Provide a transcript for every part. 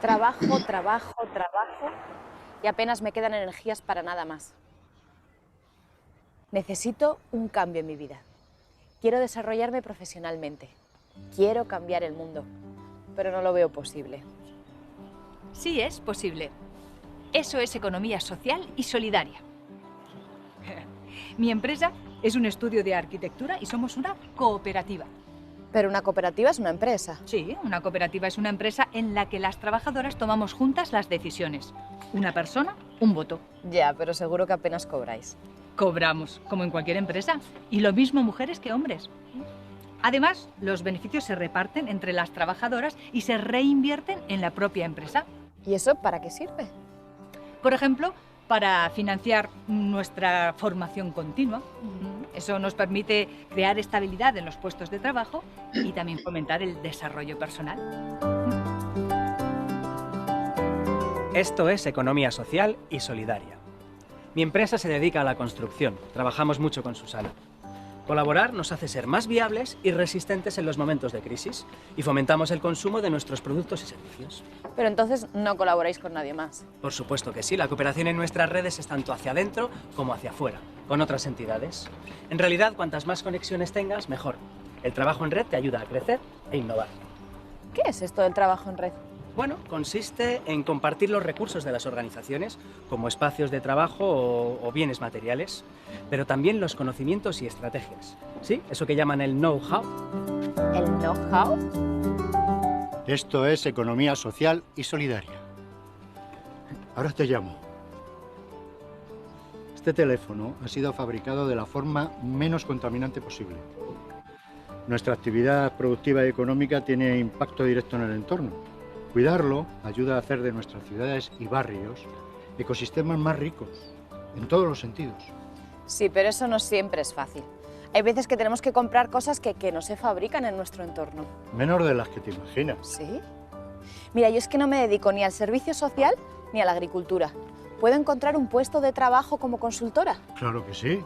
Trabajo, trabajo, trabajo y apenas me quedan energías para nada más. Necesito un cambio en mi vida. Quiero desarrollarme profesionalmente. Quiero cambiar el mundo, pero no lo veo posible. Sí es posible. Eso es economía social y solidaria. Mi empresa es un estudio de arquitectura y somos una cooperativa. Pero una cooperativa es una empresa. Sí, una cooperativa es una empresa en la que las trabajadoras tomamos juntas las decisiones. Una persona, un voto. Ya, pero seguro que apenas cobráis. Cobramos, como en cualquier empresa. Y lo mismo mujeres que hombres. Además, los beneficios se reparten entre las trabajadoras y se reinvierten en la propia empresa. ¿Y eso para qué sirve? Por ejemplo, para financiar nuestra formación continua. Eso nos permite crear estabilidad en los puestos de trabajo y también fomentar el desarrollo personal. Esto es economía social y solidaria. Mi empresa se dedica a la construcción. Trabajamos mucho con Susana. Colaborar nos hace ser más viables y resistentes en los momentos de crisis y fomentamos el consumo de nuestros productos y servicios. Pero entonces no colaboráis con nadie más. Por supuesto que sí, la cooperación en nuestras redes es tanto hacia adentro como hacia afuera, con otras entidades. En realidad, cuantas más conexiones tengas, mejor. El trabajo en red te ayuda a crecer e innovar. ¿Qué es esto del trabajo en red? Bueno, consiste en compartir los recursos de las organizaciones, como espacios de trabajo o bienes materiales, pero también los conocimientos y estrategias. ¿Sí? Eso que llaman el know-how. ¿El know-how? Esto es economía social y solidaria. Ahora te llamo. Este teléfono ha sido fabricado de la forma menos contaminante posible. Nuestra actividad productiva y económica tiene impacto directo en el entorno. Cuidarlo ayuda a hacer de nuestras ciudades y barrios ecosistemas más ricos, en todos los sentidos. Sí, pero eso no siempre es fácil. Hay veces que tenemos que comprar cosas que no se fabrican en nuestro entorno. Menos de las que te imaginas. ¿Sí? Mira, yo es que no me dedico ni al servicio social ni a la agricultura. ¿Puedo encontrar un puesto de trabajo como consultora? Claro que sí.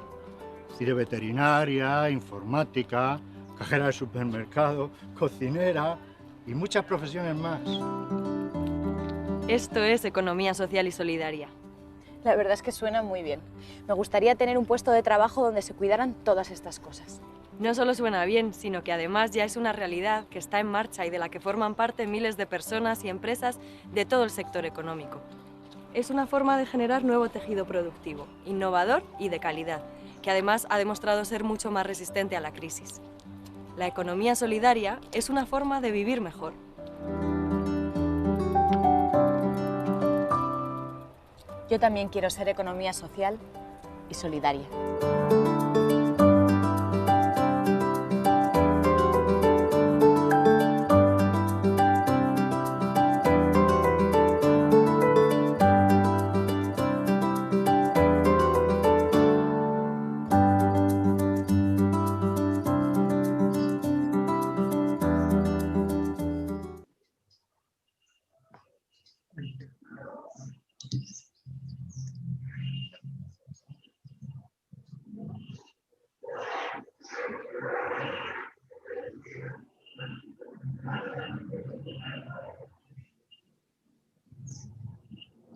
Iré veterinaria, informática, cajera de supermercado, cocinera y muchas profesiones más. Esto es economía social y solidaria. La verdad es que suena muy bien. Me gustaría tener un puesto de trabajo donde se cuidaran todas estas cosas. No solo suena bien, sino que además ya es una realidad que está en marcha y de la que forman parte miles de personas y empresas de todo el sector económico. Es una forma de generar nuevo tejido productivo, innovador y de calidad, que además ha demostrado ser mucho más resistente a la crisis. La economía solidaria es una forma de vivir mejor. Yo también quiero ser economía social y solidaria.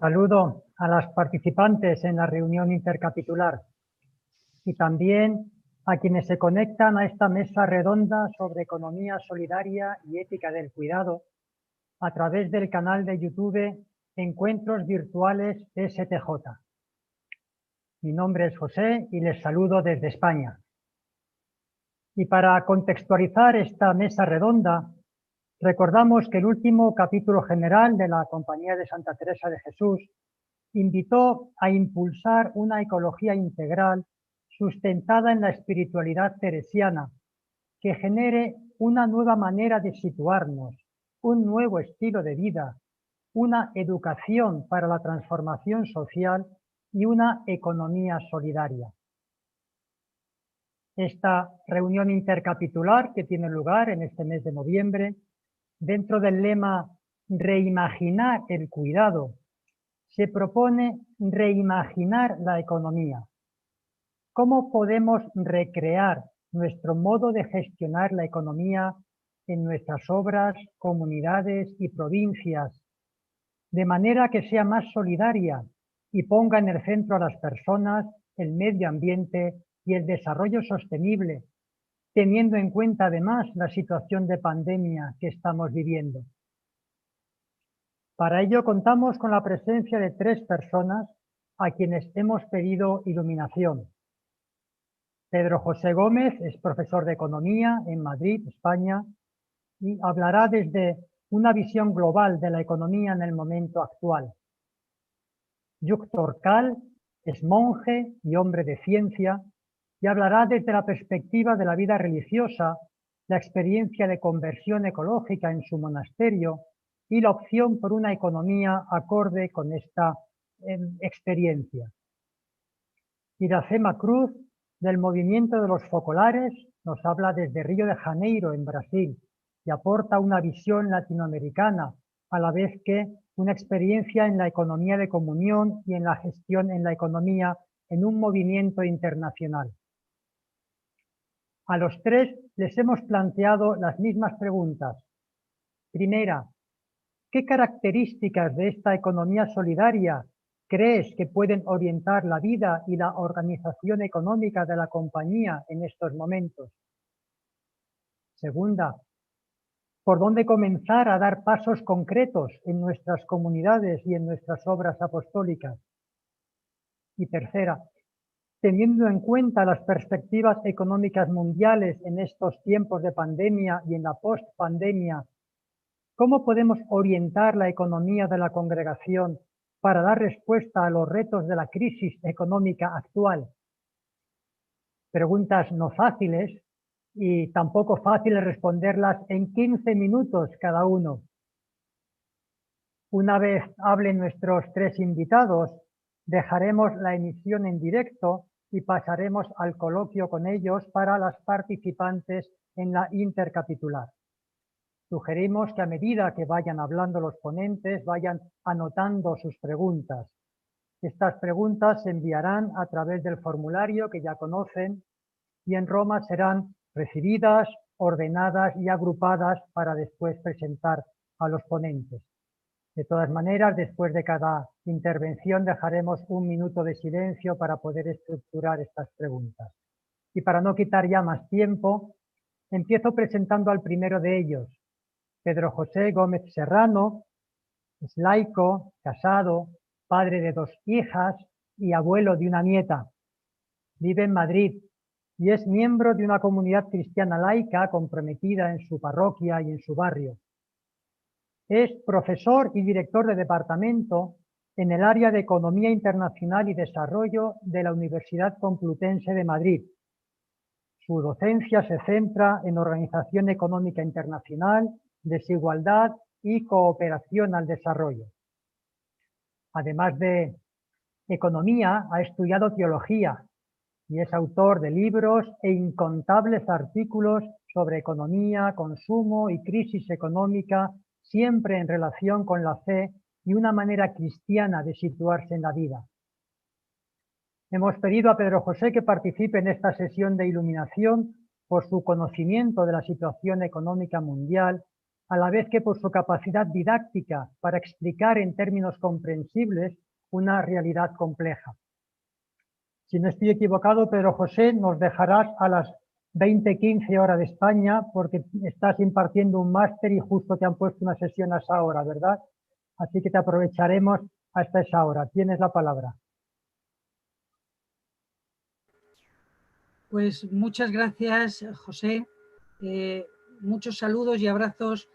Saludo a las participantes en la reunión intercapitular y también a quienes se conectan a esta mesa redonda sobre economía solidaria y ética del cuidado a través del canal de YouTube Encuentros Virtuales STJ. Mi nombre es José y les saludo desde España. Y para contextualizar esta mesa redonda, recordamos que el último capítulo general de la Compañía de Santa Teresa de Jesús invitó a impulsar una ecología integral sustentada en la espiritualidad teresiana, que genere una nueva manera de situarnos, un nuevo estilo de vida, una educación para la transformación social y una economía solidaria. Esta reunión intercapitular que tiene lugar en este mes de noviembre, dentro del lema Reimaginar el cuidado, se propone reimaginar la economía, ¿Cómo podemos recrear nuestro modo de gestionar la economía en nuestras obras, comunidades y provincias, de manera que sea más solidaria y ponga en el centro a las personas, el medio ambiente y el desarrollo sostenible, teniendo en cuenta además la situación de pandemia que estamos viviendo? Para ello contamos con la presencia de 3 personas a quienes hemos pedido iluminación. Pedro José Gómez es profesor de Economía en Madrid, España, y hablará desde una visión global de la economía en el momento actual. Yuk Torkal es monje y hombre de ciencia y hablará desde la perspectiva de la vida religiosa, la experiencia de conversión ecológica en su monasterio y la opción por una economía acorde con esta experiencia. Iracema Cruz, del movimiento de los focolares, nos habla desde Río de Janeiro, en Brasil, y aporta una visión latinoamericana, a la vez que una experiencia en la economía de comunión y en la gestión en la economía en un movimiento internacional. A los 3 les hemos planteado las mismas preguntas. Primera, ¿qué características de esta economía solidaria crees que pueden orientar la vida y la organización económica de la compañía en estos momentos? Segunda, ¿por dónde comenzar a dar pasos concretos en nuestras comunidades y en nuestras obras apostólicas? Y tercera, teniendo en cuenta las perspectivas económicas mundiales en estos tiempos de pandemia y en la post-pandemia, ¿cómo podemos orientar la economía de la congregación para dar respuesta a los retos de la crisis económica actual? Preguntas no fáciles y tampoco fáciles responderlas en 15 minutos cada uno. Una vez hablen nuestros 3 invitados, dejaremos la emisión en directo y pasaremos al coloquio con ellos para las participantes en la intercapitular. Sugerimos que a medida que vayan hablando los ponentes, vayan anotando sus preguntas. Estas preguntas se enviarán a través del formulario que ya conocen y en Roma serán recibidas, ordenadas y agrupadas para después presentar a los ponentes. De todas maneras, después de cada intervención dejaremos 1 minuto de silencio para poder estructurar estas preguntas. Y para no quitar ya más tiempo, empiezo presentando al primero de ellos. Pedro José Gómez Serrano es laico, casado, padre de 2 hijas y abuelo de una nieta. Vive en Madrid y es miembro de una comunidad cristiana laica comprometida en su parroquia y en su barrio. Es profesor y director de departamento en el área de Economía Internacional y Desarrollo de la Universidad Complutense de Madrid. Su docencia se centra en organización económica internacional, desigualdad y cooperación al desarrollo. Además de economía, ha estudiado teología y es autor de libros e incontables artículos sobre economía, consumo y crisis económica, siempre en relación con la fe y una manera cristiana de situarse en la vida. Hemos pedido a Pedro José que participe en esta sesión de iluminación por su conocimiento de la situación económica mundial, a la vez que por su capacidad didáctica para explicar en términos comprensibles una realidad compleja. Si no estoy equivocado, Pedro José, nos dejarás a las 20:15 hora de España porque estás impartiendo un máster y justo te han puesto una sesión a esa hora, ¿verdad? Así que te aprovecharemos hasta esa hora. Tienes la palabra. Pues muchas gracias, José. Muchos saludos y abrazos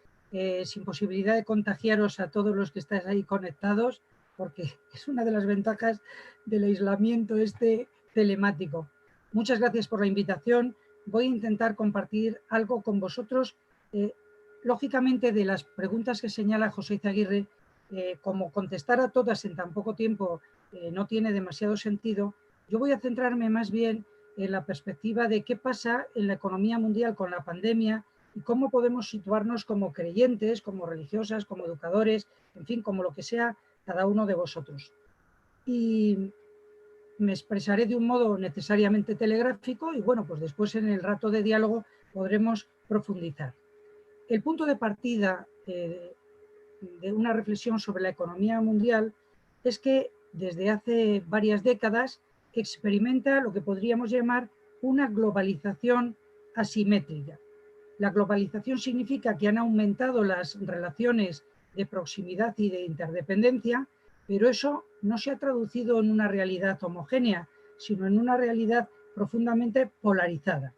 sin posibilidad de contagiaros a todos los que estáis ahí conectados, porque es una de las ventajas del aislamiento telemático. Muchas gracias por la invitación. Voy a intentar compartir algo con vosotros. Lógicamente, de las preguntas que señala José Izaguirre, como contestar a todas en tan poco tiempo no tiene demasiado sentido, yo voy a centrarme más bien en la perspectiva de qué pasa en la economía mundial con la pandemia y cómo podemos situarnos como creyentes, como religiosas, como educadores, en fin, como lo que sea cada uno de vosotros. Y me expresaré de un modo necesariamente telegráfico y bueno, pues después en el rato de diálogo podremos profundizar. El punto de partida de una reflexión sobre la economía mundial es que desde hace varias décadas experimenta lo que podríamos llamar una globalización asimétrica. La globalización significa que han aumentado las relaciones de proximidad y de interdependencia, pero eso no se ha traducido en una realidad homogénea, sino en una realidad profundamente polarizada.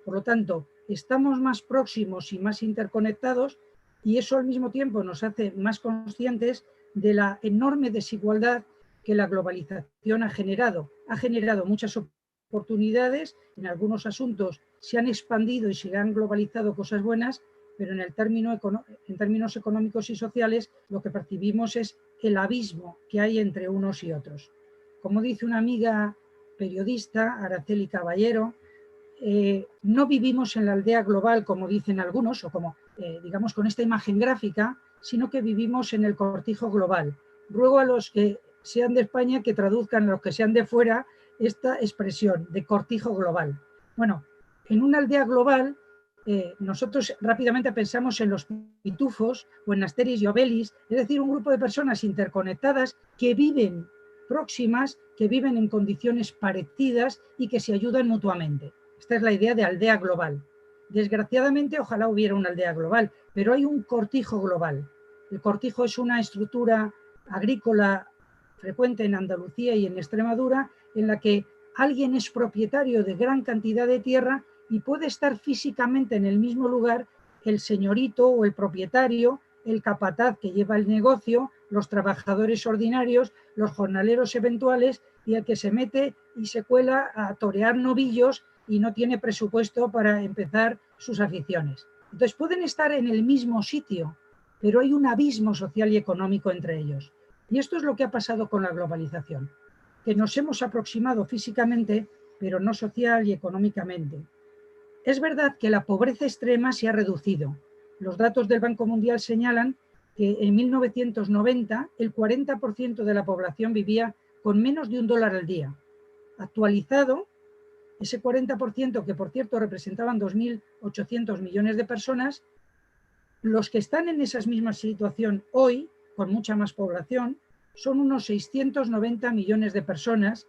Por lo tanto, estamos más próximos y más interconectados y eso al mismo tiempo nos hace más conscientes de la enorme desigualdad que la globalización ha generado. Ha generado muchas oportunidades, en algunos asuntos se han expandido y se han globalizado cosas buenas, pero en términos económicos y sociales lo que percibimos es el abismo que hay entre unos y otros. Como dice una amiga periodista, Araceli Caballero, no vivimos en la aldea global, como dicen algunos, o como, digamos, con esta imagen gráfica, sino que vivimos en el cortijo global. Ruego a los que sean de España que traduzcan a los que sean de fuera esta expresión de cortijo global. Bueno, en una aldea global, nosotros rápidamente pensamos en los pitufos o en Asterix y Obelix, es decir, un grupo de personas interconectadas que viven próximas, que viven en condiciones parecidas y que se ayudan mutuamente. Esta es la idea de aldea global. Desgraciadamente, ojalá hubiera una aldea global, pero hay un cortijo global. El cortijo es una estructura agrícola frecuente en Andalucía y en Extremadura, en la que alguien es propietario de gran cantidad de tierra y puede estar físicamente en el mismo lugar el señorito o el propietario, el capataz que lleva el negocio, los trabajadores ordinarios, los jornaleros eventuales y el que se mete y se cuela a torear novillos y no tiene presupuesto para empezar sus aficiones. Entonces pueden estar en el mismo sitio, pero hay un abismo social y económico entre ellos. Y esto es lo que ha pasado con la globalización, que nos hemos aproximado físicamente, pero no social y económicamente. Es verdad que la pobreza extrema se ha reducido. Los datos del Banco Mundial señalan que en 1990 el 40% de la población vivía con menos de $1 al día. Actualizado, ese 40%, que por cierto representaban 2.800 millones de personas, los que están en esa misma situación hoy, con mucha más población, son unos 690 millones de personas,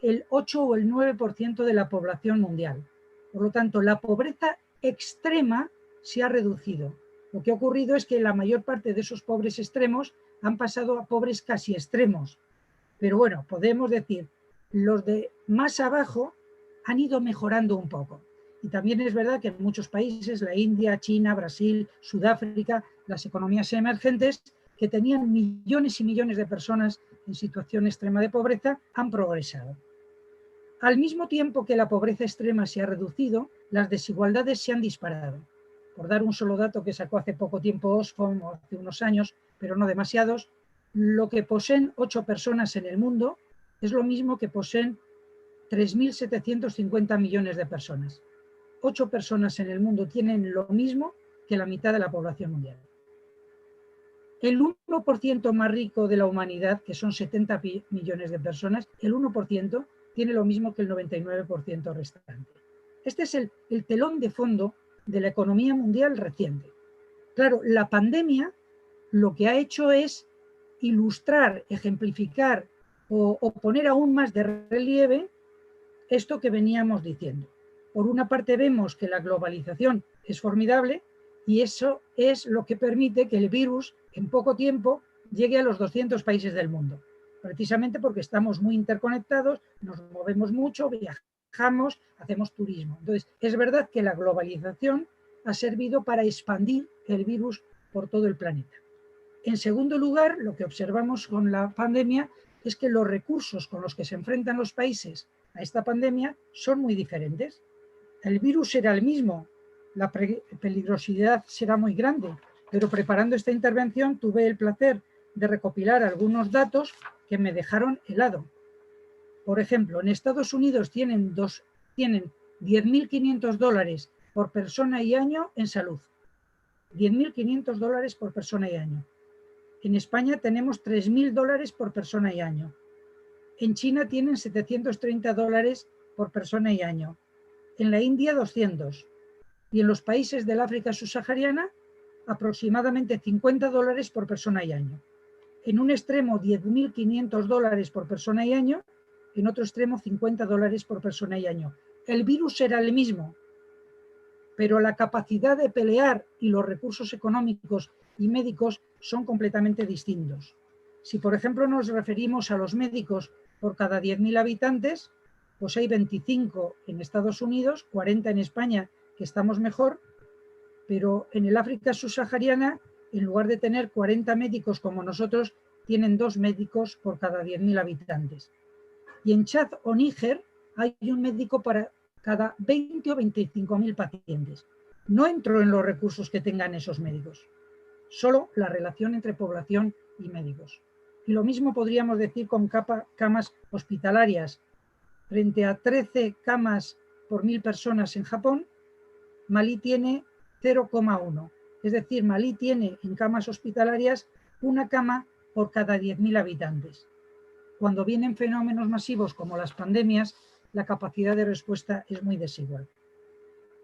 el 8 o el 9% de la población mundial. Por lo tanto, la pobreza extrema se ha reducido. Lo que ha ocurrido es que la mayor parte de esos pobres extremos han pasado a pobres casi extremos. Pero bueno, podemos decir, los de más abajo han ido mejorando un poco. Y también es verdad que en muchos países, la India, China, Brasil, Sudáfrica, las economías emergentes, que tenían millones y millones de personas en situación extrema de pobreza, han progresado. Al mismo tiempo que la pobreza extrema se ha reducido, las desigualdades se han disparado. Por dar un solo dato que sacó hace poco tiempo Oxfam, o hace unos años, pero no demasiados, lo que poseen 8 personas en el mundo es lo mismo que poseen 3.750 millones de personas. 8 personas en el mundo tienen lo mismo que la mitad de la población mundial. El 1% más rico de la humanidad, que son 70 millones de personas, el 1% tiene lo mismo que el 99% restante. Este es el telón de fondo de la economía mundial reciente. Claro, la pandemia lo que ha hecho es ilustrar, ejemplificar o poner aún más de relieve esto que veníamos diciendo. Por una parte vemos que la globalización es formidable y eso es lo que permite que el virus en poco tiempo llegue a los 200 países del mundo. Precisamente porque estamos muy interconectados, nos movemos mucho, viajamos, hacemos turismo. Entonces, es verdad que la globalización ha servido para expandir el virus por todo el planeta. En segundo lugar, lo que observamos con la pandemia es que los recursos con los que se enfrentan los países a esta pandemia son muy diferentes. El virus será el mismo, la peligrosidad será muy grande, pero preparando esta intervención tuve el placer de recopilar algunos datos que me dejaron helado. Por ejemplo, en Estados Unidos tienen $10.500 por persona y año en salud. $10.500 por persona y año. En España tenemos $3.000 por persona y año. En China tienen 730 dólares por persona y año. En la India 200. Y en los países del África subsahariana aproximadamente 50 dólares por persona y año. En un extremo 10.500 dólares por persona y año, en otro extremo 50 dólares por persona y año. El virus será el mismo, pero la capacidad de pelear y los recursos económicos y médicos son completamente distintos. Si, por ejemplo, nos referimos a los médicos por cada 10.000 habitantes, pues hay 25 en Estados Unidos, 40 en España, que estamos mejor, pero en el África subsahariana, en lugar de tener 40 médicos como nosotros, tienen 2 médicos por cada 10.000 habitantes. Y en Chad o Níger hay un médico para cada 20 o 25.000 pacientes. No entro en los recursos que tengan esos médicos, solo la relación entre población y médicos. Y lo mismo podríamos decir con camas hospitalarias. Frente a 13 camas por 1.000 personas en Japón, Malí tiene 0,1. Es decir, Malí tiene en camas hospitalarias una cama por cada 10.000 habitantes. Cuando vienen fenómenos masivos como las pandemias, la capacidad de respuesta es muy desigual.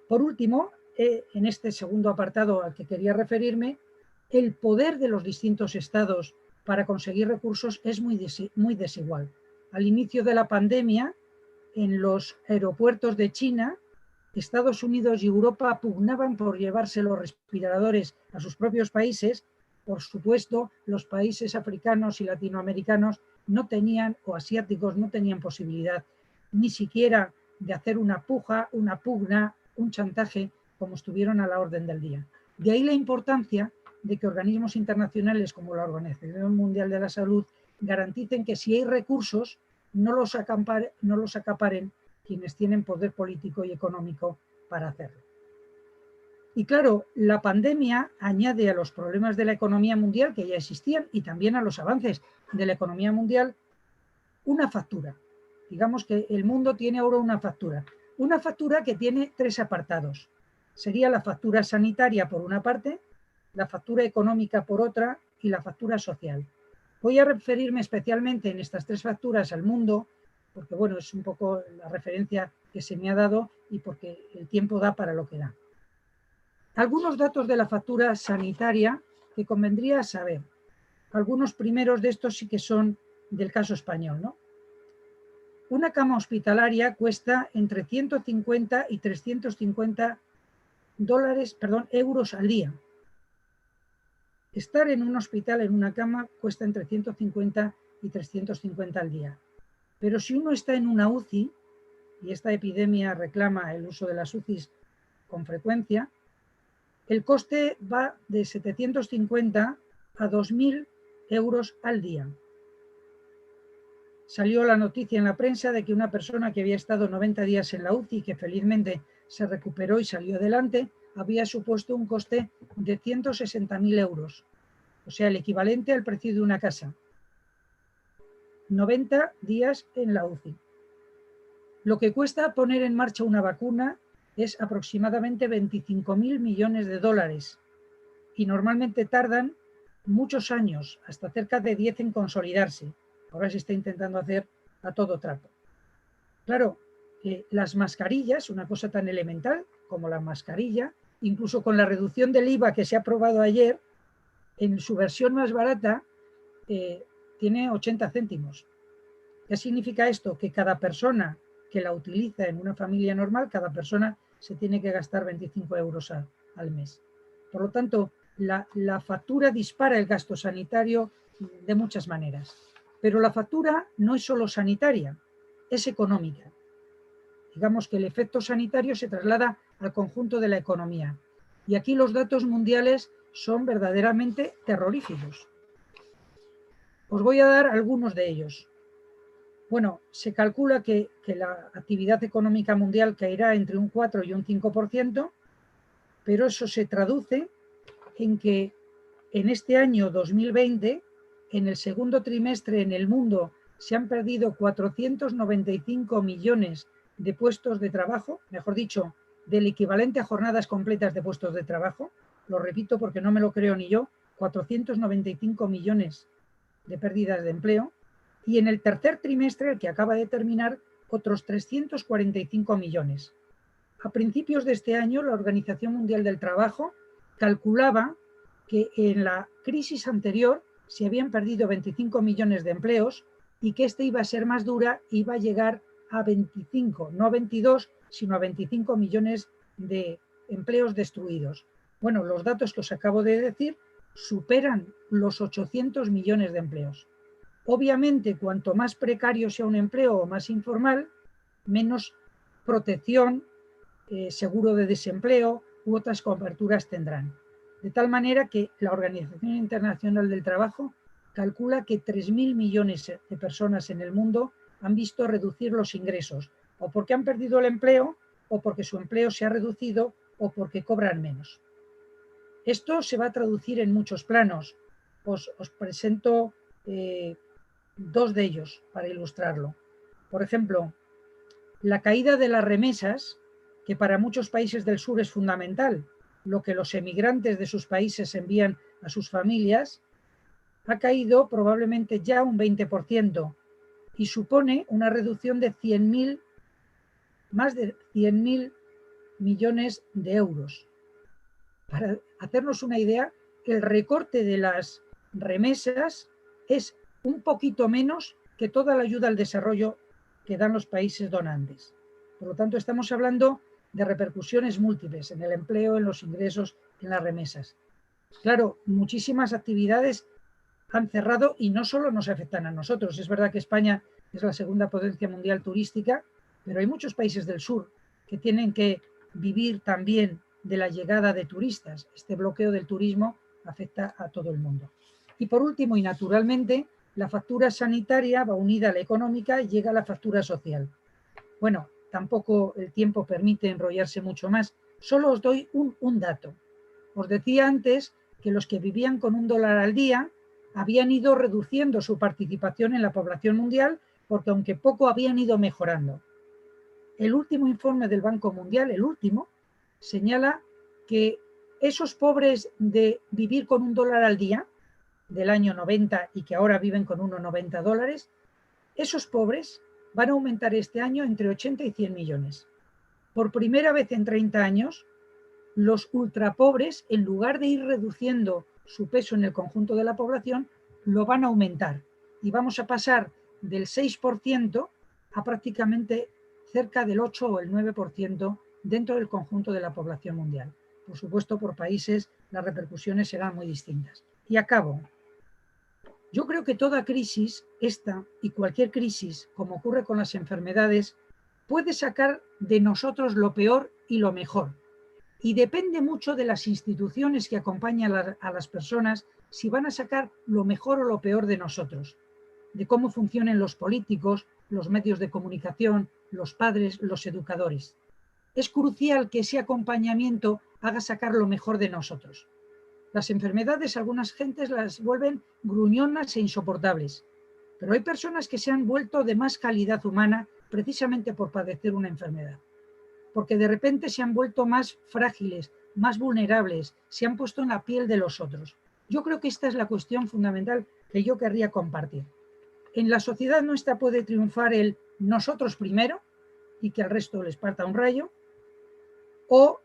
Por último, en este segundo apartado al que quería referirme, el poder de los distintos estados para conseguir recursos es muy desigual. Al inicio de la pandemia, en los aeropuertos de China, Estados Unidos y Europa pugnaban por llevarse los respiradores a sus propios países. Por supuesto, los países africanos y latinoamericanos no tenían, o asiáticos, no tenían posibilidad ni siquiera de hacer una puja, una pugna, un chantaje, como estuvieron a la orden del día. De ahí la importancia de que organismos internacionales como la Organización Mundial de la Salud garanticen que si hay recursos, no los acaparen quienes tienen poder político y económico para hacerlo. Y claro, la pandemia añade a los problemas de la economía mundial que ya existían y también a los avances de la economía mundial una factura. Digamos que el mundo tiene ahora una factura que tiene 3 apartados. Sería la factura sanitaria por una parte, la factura económica por otra y la factura social. Voy a referirme especialmente en estas 3 facturas al mundo, porque bueno, es un poco la referencia que se me ha dado y porque el tiempo da para lo que da. Algunos datos de la factura sanitaria que convendría saber. Algunos primeros de estos sí que son del caso español, ¿no? Una cama hospitalaria cuesta entre 150 y 350 euros al día. Estar en un hospital, en una cama, cuesta entre 150 y 350 al día. Pero si uno está en una UCI, y esta epidemia reclama el uso de las UCIs con frecuencia, el coste va de 750 a 2.000 euros al día. Salió la noticia en la prensa de que una persona que había estado 90 días en la UCI y que felizmente se recuperó y salió adelante, había supuesto un coste de 160.000 euros, o sea, el equivalente al precio de una casa. 90 días en la UCI. Lo que cuesta poner en marcha una vacuna es aproximadamente 25.000 millones de dólares y normalmente tardan muchos años, hasta cerca de 10 en consolidarse. Ahora se está intentando hacer a todo trapo. Claro, las mascarillas, una cosa tan elemental como la mascarilla, incluso con la reducción del IVA que se ha aprobado ayer, en su versión más barata tiene 80 céntimos. ¿Qué significa esto? Que cada persona que la utiliza en una familia normal, cada persona se tiene que gastar 25 euros al mes. Por lo tanto, la factura dispara el gasto sanitario de muchas maneras. Pero la factura no es solo sanitaria, es económica. Digamos que el efecto sanitario se traslada al conjunto de la economía. Y aquí los datos mundiales son verdaderamente terroríficos. Os voy a dar algunos de ellos. Bueno, se calcula que la actividad económica mundial caerá entre un 4 y un 5%, pero eso se traduce en que en este año 2020, en el segundo trimestre en el mundo, se han perdido 495 millones de puestos de trabajo, mejor dicho, del equivalente a jornadas completas de puestos de trabajo. Lo repito porque no me lo creo ni yo, 495 millones de pérdidas de empleo. y en el tercer trimestre, el que acaba de terminar, otros 345 millones. A principios de este año, la Organización Mundial del Trabajo calculaba que en la crisis anterior se habían perdido 25 millones de empleos y que esta iba a ser más dura, iba a llegar a 25, no a 22, sino a 25 millones de empleos destruidos. Bueno, los datos que os acabo de decir superan los 800 millones de empleos. Obviamente, cuanto más precario sea un empleo o más informal, menos protección, seguro de desempleo u otras coberturas tendrán. De tal manera que la Organización Internacional del Trabajo calcula que 3.000 millones de personas en el mundo han visto reducir los ingresos, o porque han perdido el empleo, o porque su empleo se ha reducido, o porque cobran menos. Esto se va a traducir en muchos planos. Os presento dos de ellos para ilustrarlo. Por ejemplo, la caída de las remesas, que para muchos países del sur es fundamental, lo que los emigrantes de sus países envían a sus familias, ha caído probablemente ya un 20% y supone una reducción de más de 100.000 millones de euros. Para hacernos una idea, el recorte de las remesas es un poquito menos que toda la ayuda al desarrollo que dan los países donantes. Por lo tanto, estamos hablando de repercusiones múltiples en el empleo, en los ingresos, en las remesas. Claro, muchísimas actividades han cerrado y no solo nos afectan a nosotros. Es verdad que España es la segunda potencia mundial turística, pero hay muchos países del sur que tienen que vivir también de la llegada de turistas. Este bloqueo del turismo afecta a todo el mundo. Y por último, y naturalmente, la factura sanitaria va unida a la económica y llega a la factura social. Bueno, tampoco el tiempo permite enrollarse mucho más. Solo os doy un dato. Os decía antes que los que vivían con $1 al día habían ido reduciendo su participación en la población mundial porque aunque poco habían ido mejorando. El último informe del Banco Mundial, el último, señala que esos pobres de vivir con $1 al día del año 90 y que ahora viven con unos $90, esos pobres van a aumentar este año entre 80 y 100 millones. Por primera vez en 30 años, los ultrapobres, en lugar de ir reduciendo su peso en el conjunto de la población, lo van a aumentar. Y vamos a pasar del 6% a prácticamente cerca del 8 o el 9% dentro del conjunto de la población mundial. Por supuesto, por países las repercusiones serán muy distintas. Y acabo. Yo creo que toda crisis, esta y cualquier crisis, como ocurre con las enfermedades, puede sacar de nosotros lo peor y lo mejor. Y depende mucho de las instituciones que acompañan a las personas si van a sacar lo mejor o lo peor de nosotros, de cómo funcionen los políticos, los medios de comunicación, los padres, los educadores. Es crucial que ese acompañamiento haga sacar lo mejor de nosotros. Las enfermedades, algunas gentes las vuelven gruñonas e insoportables, pero hay personas que se han vuelto de más calidad humana precisamente por padecer una enfermedad, porque de repente se han vuelto más frágiles, más vulnerables, se han puesto en la piel de los otros. Yo creo que esta es la cuestión fundamental que yo querría compartir. En la sociedad nuestra puede triunfar el nosotros primero y que al resto les parta un rayo, o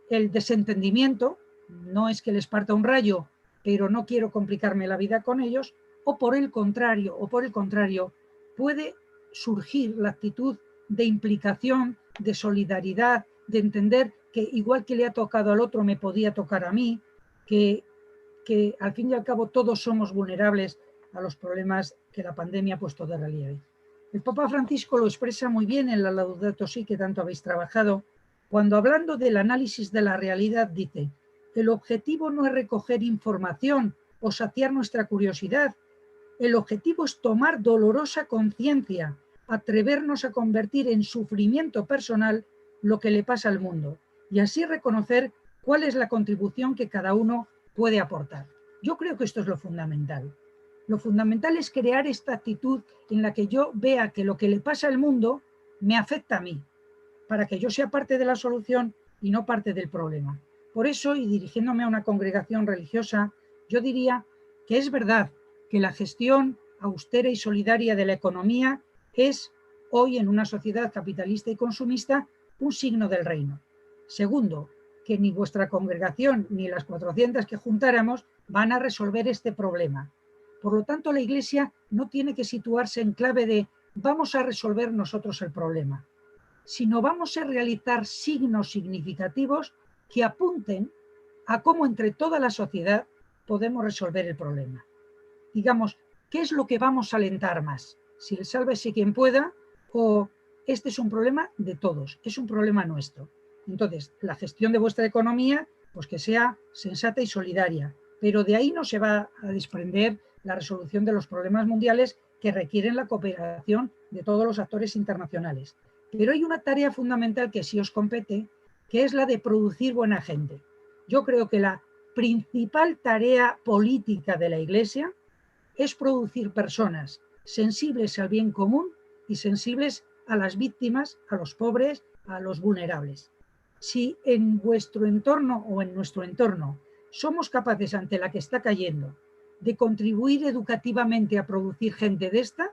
el desentendimiento, no es que les parta un rayo, pero no quiero complicarme la vida con ellos, o por el contrario, puede surgir la actitud de implicación, de solidaridad, de entender que igual que le ha tocado al otro me podía tocar a mí, que al fin y al cabo todos somos vulnerables a los problemas que la pandemia ha puesto de relieve. El Papa Francisco lo expresa muy bien en la Laudato Si, que tanto habéis trabajado, cuando hablando del análisis de la realidad dice: el objetivo no es recoger información o saciar nuestra curiosidad, el objetivo es tomar dolorosa conciencia, atrevernos a convertir en sufrimiento personal lo que le pasa al mundo y así reconocer cuál es la contribución que cada uno puede aportar. Yo creo que esto es lo fundamental. Lo fundamental es crear esta actitud en la que yo vea que lo que le pasa al mundo me afecta a mí, para que yo sea parte de la solución y no parte del problema. Por eso, y dirigiéndome a una congregación religiosa, yo diría que es verdad que la gestión austera y solidaria de la economía es hoy, en una sociedad capitalista y consumista, un signo del reino. Segundo, que ni vuestra congregación ni las 400 que juntáramos van a resolver este problema. Por lo tanto, la Iglesia no tiene que situarse en clave de vamos a resolver nosotros el problema, sino vamos a realizar signos significativos que apunten a cómo entre toda la sociedad podemos resolver el problema. Digamos, ¿qué es lo que vamos a alentar más? Si el sálvese quien pueda, o este es un problema de todos, es un problema nuestro. Entonces, la gestión de vuestra economía, pues que sea sensata y solidaria, pero de ahí no se va a desprender la resolución de los problemas mundiales que requieren la cooperación de todos los actores internacionales. Pero hay una tarea fundamental que sí os compete, que es la de producir buena gente. Yo creo que la principal tarea política de la Iglesia es producir personas sensibles al bien común y sensibles a las víctimas, a los pobres, a los vulnerables. Si en vuestro entorno o en nuestro entorno somos capaces, ante la que está cayendo, de contribuir educativamente a producir gente de esta,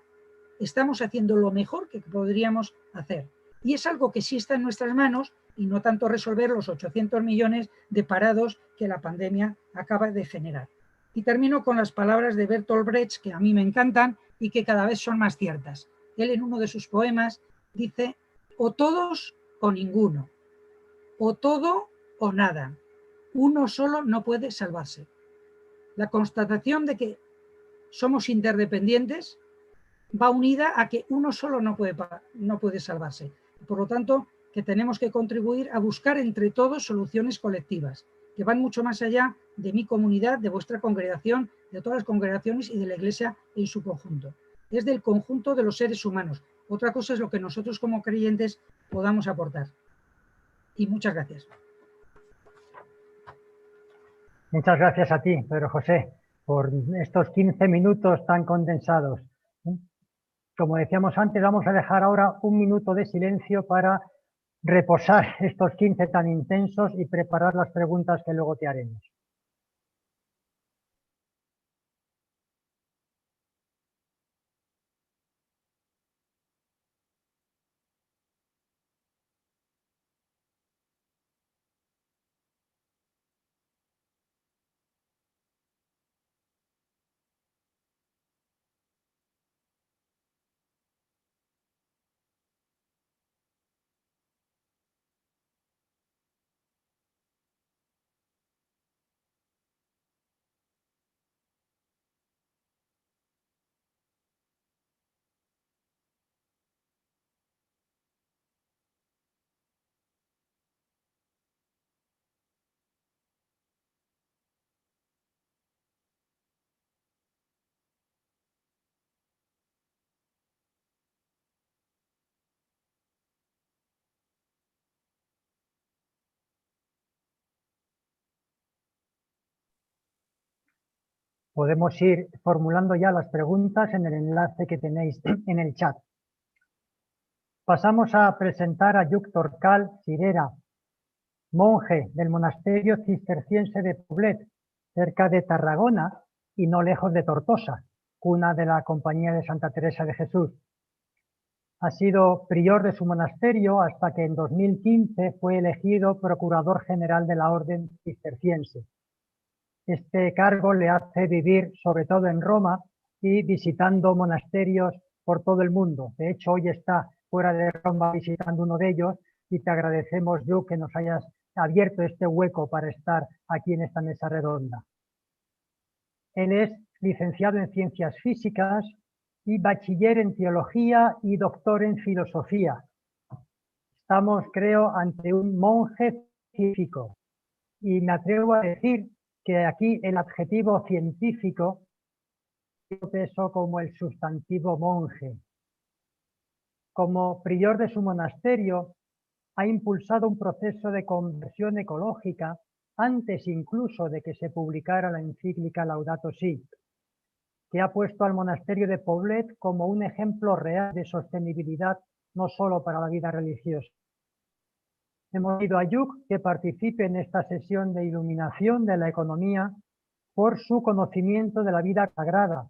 estamos haciendo lo mejor que podríamos hacer. Y es algo que sí está en nuestras manos y no tanto resolver los 800 millones de parados que la pandemia acaba de generar. Y termino con las palabras de Bertolt Brecht, que a mí me encantan y que cada vez son más ciertas. Él, en uno de sus poemas, dice: o todos o ninguno, o todo o nada. Uno solo no puede salvarse. La constatación de que somos interdependientes va unida a que uno solo no puede salvarse. Por lo tanto, que tenemos que contribuir a buscar entre todos soluciones colectivas, que van mucho más allá de mi comunidad, de vuestra congregación, de todas las congregaciones y de la Iglesia en su conjunto. Es del conjunto de los seres humanos. Otra cosa es lo que nosotros como creyentes podamos aportar. Y muchas gracias. Muchas gracias a ti, Pedro José, por estos 15 minutos tan condensados. Como decíamos antes, vamos a dejar ahora un minuto de silencio para reposar estos 15 tan intensos y preparar las preguntas que luego te haremos. Podemos ir formulando ya las preguntas en el enlace que tenéis en el chat. Pasamos a presentar a Lluc Torcal Cirera, monje del monasterio cisterciense de Poblet, cerca de Tarragona y no lejos de Tortosa, cuna de la Compañía de Santa Teresa de Jesús. Ha sido prior de su monasterio hasta que en 2015 fue elegido procurador general de la Orden Cisterciense. Este cargo le hace vivir sobre todo en Roma y visitando monasterios por todo el mundo. De hecho, hoy está fuera de Roma visitando uno de ellos y te agradecemos, Lluc, que nos hayas abierto este hueco para estar aquí en esta mesa redonda. Él es licenciado en Ciencias Físicas y bachiller en Teología y doctor en Filosofía. Estamos, creo, ante un monje científico y me atrevo a decir que aquí el adjetivo científico tiene peso como el sustantivo monje. Como prior de su monasterio, ha impulsado un proceso de conversión ecológica antes incluso de que se publicara la encíclica Laudato Si, que ha puesto al monasterio de Poblet como un ejemplo real de sostenibilidad no solo para la vida religiosa. Hemos pedido a Lluc que participe en esta sesión de iluminación de la economía por su conocimiento de la vida sagrada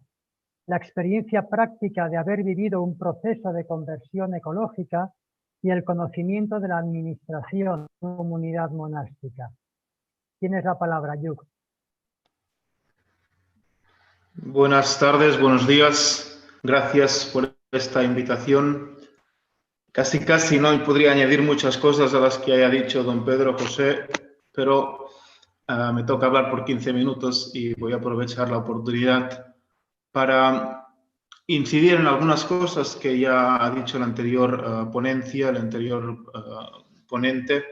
la experiencia práctica de haber vivido un proceso de conversión ecológica y el conocimiento de la administración de una comunidad monástica. Tienes la palabra, Yuk. Buenas tardes, buenos días. Gracias por esta invitación. Casi no podría añadir muchas cosas a las que haya dicho don Pedro José, pero me toca hablar por 15 minutos y voy a aprovechar la oportunidad para incidir en algunas cosas que ya ha dicho la anterior ponencia, el anterior ponente,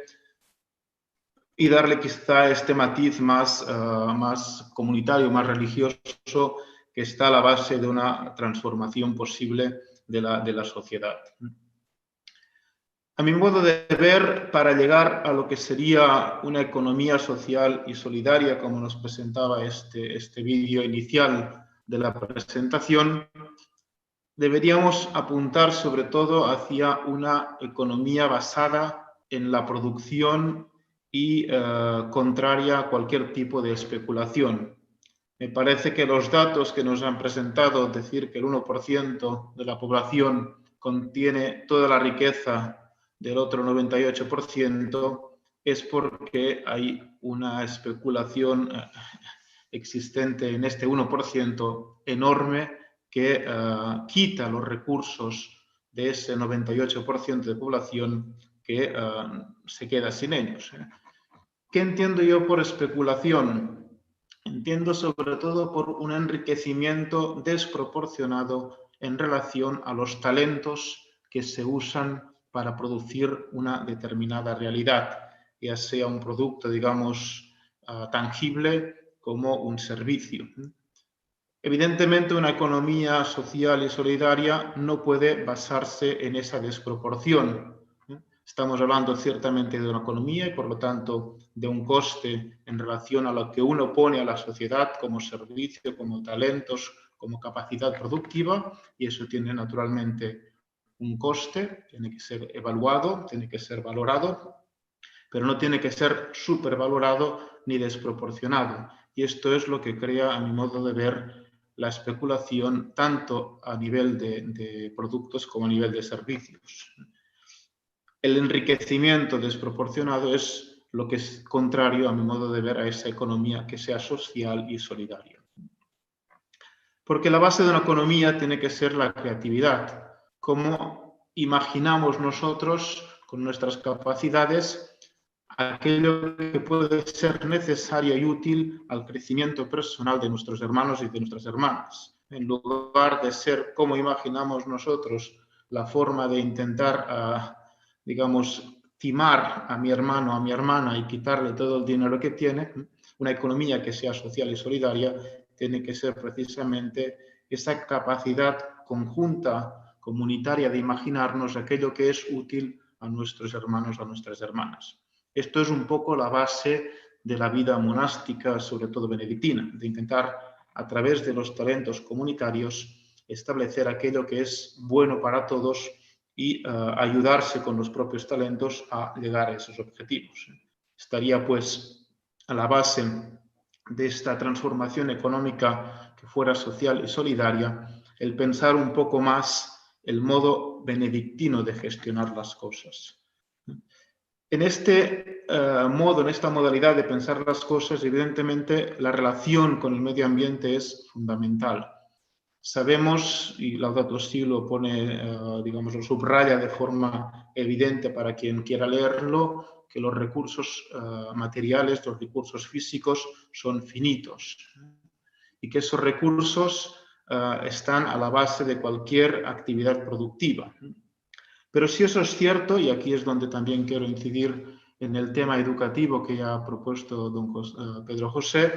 y darle quizá este matiz más comunitario, más religioso, que está a la base de una transformación posible de la sociedad. A mi modo de ver, para llegar a lo que sería una economía social y solidaria, como nos presentaba este vídeo inicial de la presentación, deberíamos apuntar sobre todo hacia una economía basada en la producción y contraria a cualquier tipo de especulación. Me parece que los datos que nos han presentado, decir que el 1% de la población contiene toda la riqueza del otro 98%, es porque hay una especulación existente en este 1% enorme que quita los recursos de ese 98% de población que se queda sin ellos. ¿Qué entiendo yo por especulación? Entiendo sobre todo por un enriquecimiento desproporcionado en relación a los talentos que se usan para producir una determinada realidad, ya sea un producto, digamos, tangible como un servicio. Evidentemente, una economía social y solidaria no puede basarse en esa desproporción. Estamos hablando ciertamente de una economía y, por lo tanto, de un coste en relación a lo que uno pone a la sociedad como servicio, como talentos, como capacidad productiva, y eso tiene naturalmente un coste, tiene que ser evaluado, tiene que ser valorado, pero no tiene que ser supervalorado ni desproporcionado. Y esto es lo que crea, a mi modo de ver, la especulación tanto a nivel de productos como a nivel de servicios. El enriquecimiento desproporcionado es lo que es contrario, a mi modo de ver, a esa economía que sea social y solidaria. Porque la base de una economía tiene que ser la creatividad. Cómo imaginamos nosotros, con nuestras capacidades, aquello que puede ser necesario y útil al crecimiento personal de nuestros hermanos y de nuestras hermanas. En lugar de ser como imaginamos nosotros la forma de intentar, digamos, timar a mi hermano, a mi hermana y quitarle todo el dinero que tiene, una economía que sea social y solidaria tiene que ser precisamente esa capacidad conjunta, comunitaria, de imaginarnos aquello que es útil a nuestros hermanos, a nuestras hermanas. Esto es un poco la base de la vida monástica, sobre todo benedictina, de intentar, a través de los talentos comunitarios, establecer aquello que es bueno para todos y ayudarse con los propios talentos a llegar a esos objetivos. Estaría, pues, a la base de esta transformación económica que fuera social y solidaria, el pensar un poco más el modo benedictino de gestionar las cosas. En este modo, en esta modalidad de pensar las cosas, evidentemente la relación con el medio ambiente es fundamental. Sabemos, y Laudato Si lo pone, digamos, lo subraya de forma evidente para quien quiera leerlo, que los recursos materiales, los recursos físicos son finitos y que esos recursos están a la base de cualquier actividad productiva. Pero si eso es cierto, y aquí es donde también quiero incidir en el tema educativo que ya ha propuesto don Pedro José,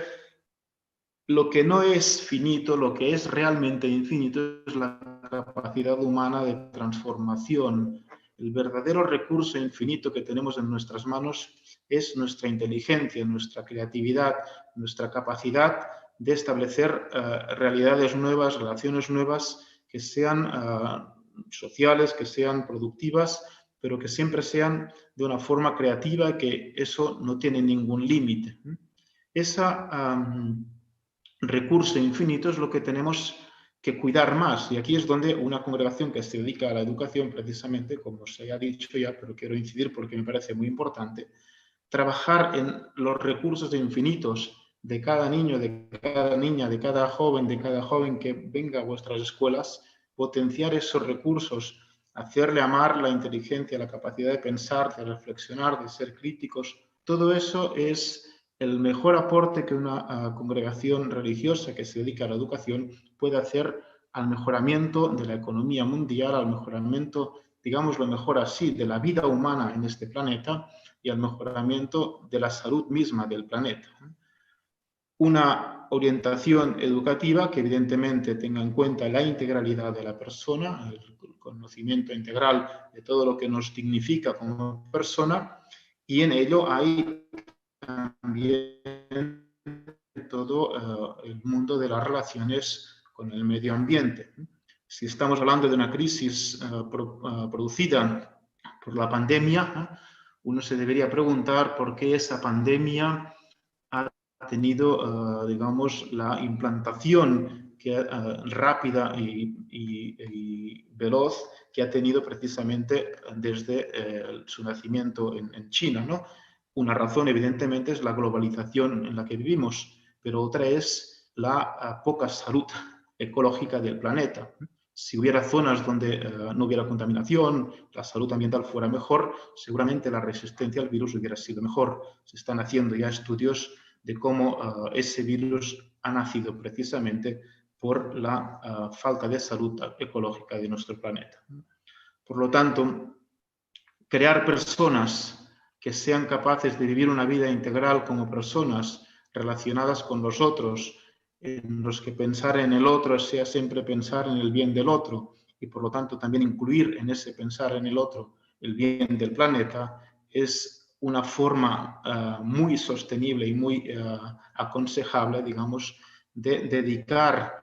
lo que no es finito, lo que es realmente infinito es la capacidad humana de transformación. El verdadero recurso infinito que tenemos en nuestras manos es nuestra inteligencia, nuestra creatividad, nuestra capacidad de establecer realidades nuevas, relaciones nuevas que sean sociales, que sean productivas, pero que siempre sean de una forma creativa, que eso no tiene ningún límite. Ese recurso infinito es lo que tenemos que cuidar más. Y aquí es donde una congregación que se dedica a la educación, precisamente, como se ha dicho ya, pero quiero incidir porque me parece muy importante, trabajar en los recursos infinitos de cada niño, de cada niña, de cada joven que venga a vuestras escuelas, potenciar esos recursos, hacerle amar la inteligencia, la capacidad de pensar, de reflexionar, de ser críticos. Todo eso es el mejor aporte que una congregación religiosa que se dedica a la educación puede hacer al mejoramiento de la economía mundial, al mejoramiento, digámoslo mejor así, de la vida humana en este planeta y al mejoramiento de la salud misma del planeta. Una orientación educativa que evidentemente tenga en cuenta la integralidad de la persona, el conocimiento integral de todo lo que nos dignifica como persona, y en ello hay también todo el mundo de las relaciones con el medio ambiente. Si estamos hablando de una crisis producida por la pandemia, uno se debería preguntar por qué esa pandemia ha tenido, digamos, la implantación rápida y veloz que ha tenido precisamente desde su nacimiento en China, ¿no? Una razón, evidentemente, es la globalización en la que vivimos, pero otra es la poca salud ecológica del planeta. Si hubiera zonas donde no hubiera contaminación, la salud ambiental fuera mejor, seguramente la resistencia al virus hubiera sido mejor. Se están haciendo ya estudios de cómo ese virus ha nacido precisamente por la falta de salud ecológica de nuestro planeta. Por lo tanto, crear personas que sean capaces de vivir una vida integral como personas relacionadas con los otros, en los que pensar en el otro sea siempre pensar en el bien del otro y por lo tanto también incluir en ese pensar en el otro el bien del planeta, es una forma muy sostenible y muy aconsejable, digamos, de dedicar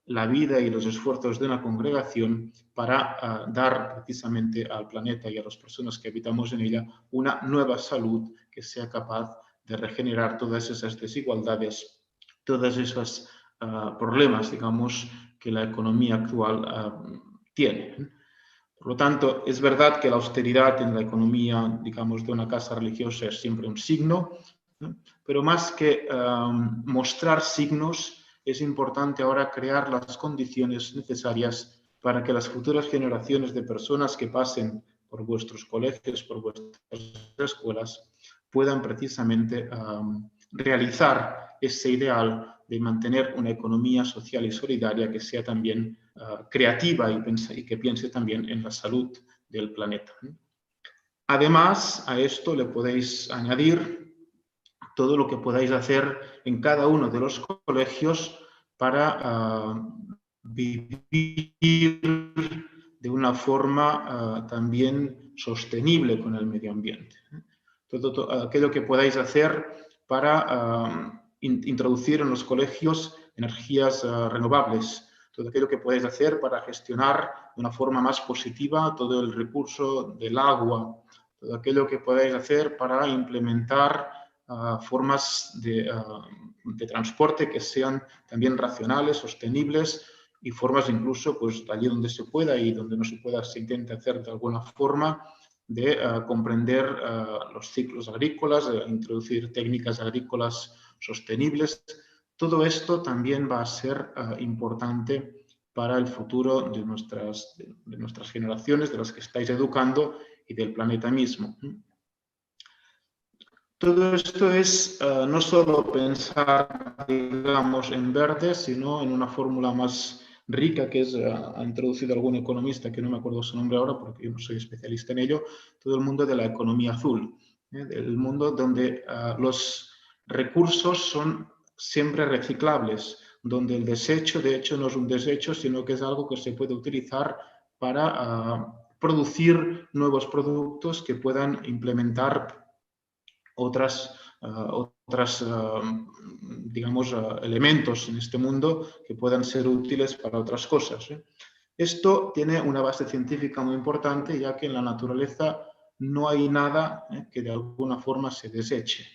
la vida y los esfuerzos de una congregación para dar precisamente al planeta y a las personas que habitamos en ella una nueva salud que sea capaz de regenerar todas esas desigualdades, todos esos problemas, digamos, que la economía actual tiene. Por lo tanto, es verdad que la austeridad en la economía, digamos, de una casa religiosa es siempre un signo, ¿no? Pero más que mostrar signos, es importante ahora crear las condiciones necesarias para que las futuras generaciones de personas que pasen por vuestros colegios, por vuestras escuelas, puedan precisamente realizar ese ideal de mantener una economía social y solidaria que sea también creativa y que piense también en la salud del planeta. Además, a esto le podéis añadir todo lo que podáis hacer en cada uno de los colegios para vivir de una forma también sostenible con el medio ambiente. Todo aquello que podáis hacer para introducir en los colegios energías renovables, todo aquello que podáis hacer para gestionar de una forma más positiva todo el recurso del agua, todo aquello que podáis hacer para implementar formas de transporte que sean también racionales, sostenibles y formas incluso, pues allí donde se pueda y donde no se pueda, se intente hacer de alguna forma de comprender los ciclos agrícolas, introducir técnicas agrícolas sostenibles. Todo esto también va a ser importante para el futuro de nuestras generaciones, de las que estáis educando y del planeta mismo. Todo esto es no solo pensar, digamos, en verde, sino en una fórmula más rica que ha introducido algún economista, que no me acuerdo su nombre ahora porque yo no soy especialista en ello, todo el mundo de la economía azul, el mundo donde los recursos son siempre reciclables, donde el desecho, de hecho, no es un desecho, sino que es algo que se puede utilizar para producir nuevos productos que puedan implementar digamos, elementos en este mundo que puedan ser útiles para otras cosas. Esto tiene una base científica muy importante, ya que en la naturaleza no hay nada que de alguna forma se deseche.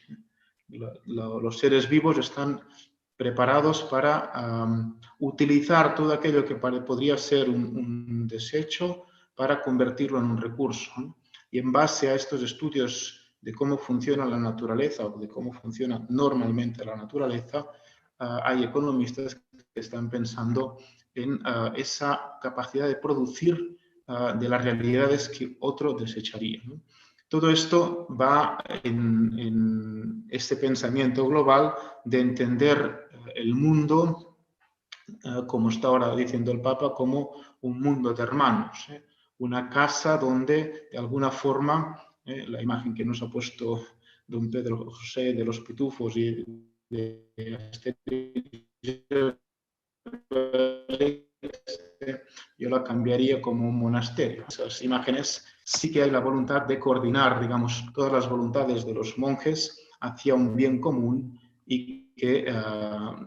Los seres vivos están preparados para utilizar todo aquello que podría ser un desecho para convertirlo en un recurso, ¿no? Y en base a estos estudios de cómo funciona la naturaleza o de cómo funciona normalmente la naturaleza, hay economistas que están pensando en esa capacidad de producir de las realidades que otro desecharía, ¿no? Todo esto va en este pensamiento global de entender el mundo, como está ahora diciendo el Papa, como un mundo de hermanos, una casa donde de alguna forma, la imagen que nos ha puesto don Pedro José de los pitufos y de yo la cambiaría como un monasterio. Esas imágenes sí que hay la voluntad de coordinar, digamos, todas las voluntades de los monjes hacia un bien común y que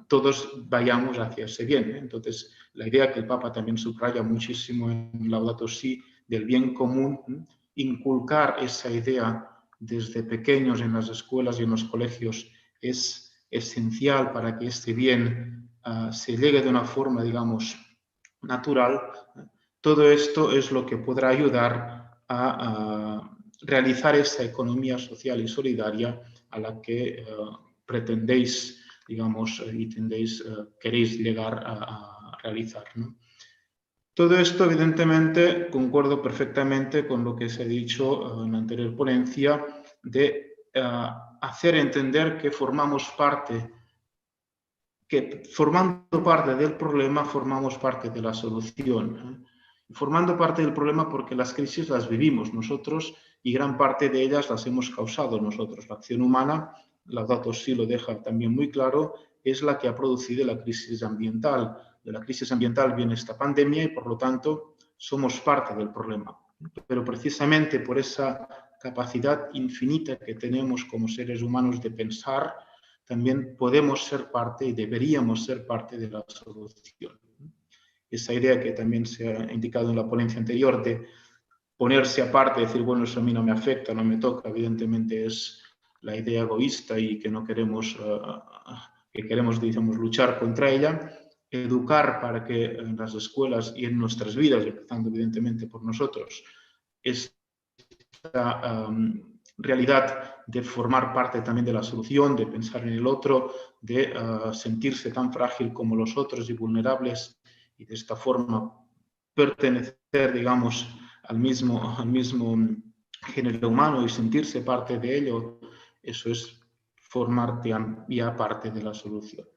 todos vayamos hacia ese bien. Entonces, la idea que el Papa también subraya muchísimo en Laudato Si del bien común, inculcar esa idea desde pequeños en las escuelas y en los colegios es esencial para que este bien se llegue de una forma, digamos, natural. Todo esto es lo que podrá ayudar a realizar esa economía social y solidaria a la que pretendéis, digamos, y queréis llegar a realizar, ¿no? Todo esto, evidentemente, concuerdo perfectamente con lo que se ha dicho en la anterior ponencia de hacer entender que formando parte del problema, formamos parte de la solución. Formando parte del problema porque las crisis las vivimos nosotros y gran parte de ellas las hemos causado nosotros. La acción humana, Laudato Si lo deja también muy claro, es la que ha producido la crisis ambiental. De la crisis ambiental viene esta pandemia y por lo tanto somos parte del problema. Pero precisamente por esa capacidad infinita que tenemos como seres humanos de pensar, también podemos ser parte y deberíamos ser parte de la solución. Esa idea que también se ha indicado en la ponencia anterior de ponerse aparte, decir, bueno, eso a mí no me afecta, no me toca, evidentemente es la idea egoísta y que no queremos, digamos, luchar contra ella. Educar para que en las escuelas y en nuestras vidas, empezando evidentemente por nosotros, esta realidad de formar parte también de la solución, de pensar en el otro, de sentirse tan frágil como los otros y vulnerables y de esta forma pertenecer, digamos, al mismo género humano y sentirse parte de ello, eso es formarte ya parte de la solución.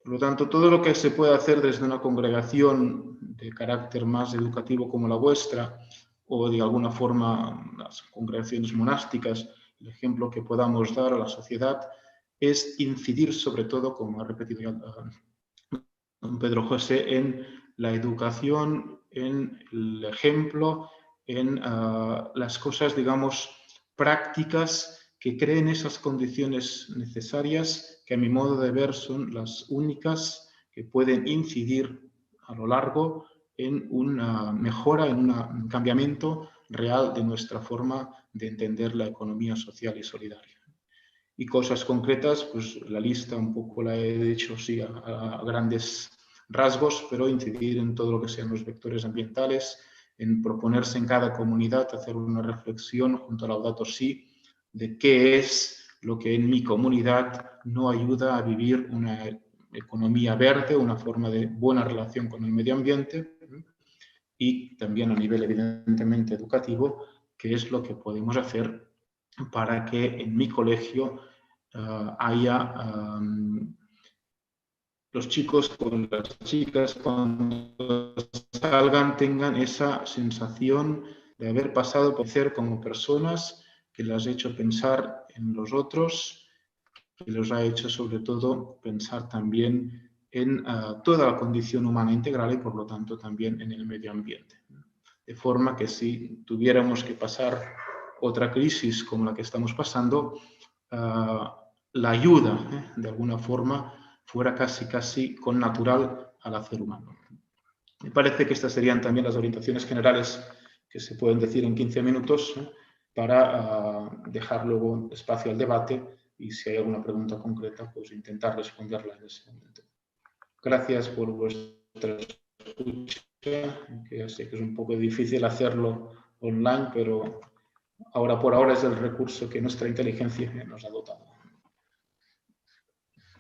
Por lo tanto, todo lo que se puede hacer desde una congregación de carácter más educativo como la vuestra, o de alguna forma las congregaciones monásticas, el ejemplo que podamos dar a la sociedad, es incidir sobre todo, como ha repetido ya don Pedro José, en la educación, en el ejemplo, en las cosas, digamos, prácticas que creen esas condiciones necesarias que a mi modo de ver son las únicas que pueden incidir a lo largo en una mejora, en un cambiamiento real de nuestra forma de entender la economía social y solidaria. Y cosas concretas, pues la lista un poco la he hecho sí a grandes rasgos, pero incidir en todo lo que sean los vectores ambientales, en proponerse en cada comunidad hacer una reflexión junto a Laudato Si de qué es lo que en mi comunidad no ayuda a vivir una economía verde, una forma de buena relación con el medio ambiente, y también a nivel evidentemente educativo, qué es lo que podemos hacer para que en mi colegio haya los chicos con las chicas cuando salgan tengan esa sensación de haber pasado por ser como personas, que les ha hecho pensar en los otros, que les ha hecho sobre todo pensar también en toda la condición humana integral y por lo tanto también en el medio ambiente. De forma que si tuviéramos que pasar otra crisis como la que estamos pasando, la ayuda de alguna forma fuera casi connatural al hacer humano. Me parece que estas serían también las orientaciones generales que se pueden decir en 15 minutos para dejar luego espacio al debate y si hay alguna pregunta concreta, pues intentar responderla en ese momento. Gracias por vuestra escucha, que ya sé que es un poco difícil hacerlo online, pero ahora por ahora es el recurso que nuestra inteligencia nos ha dotado.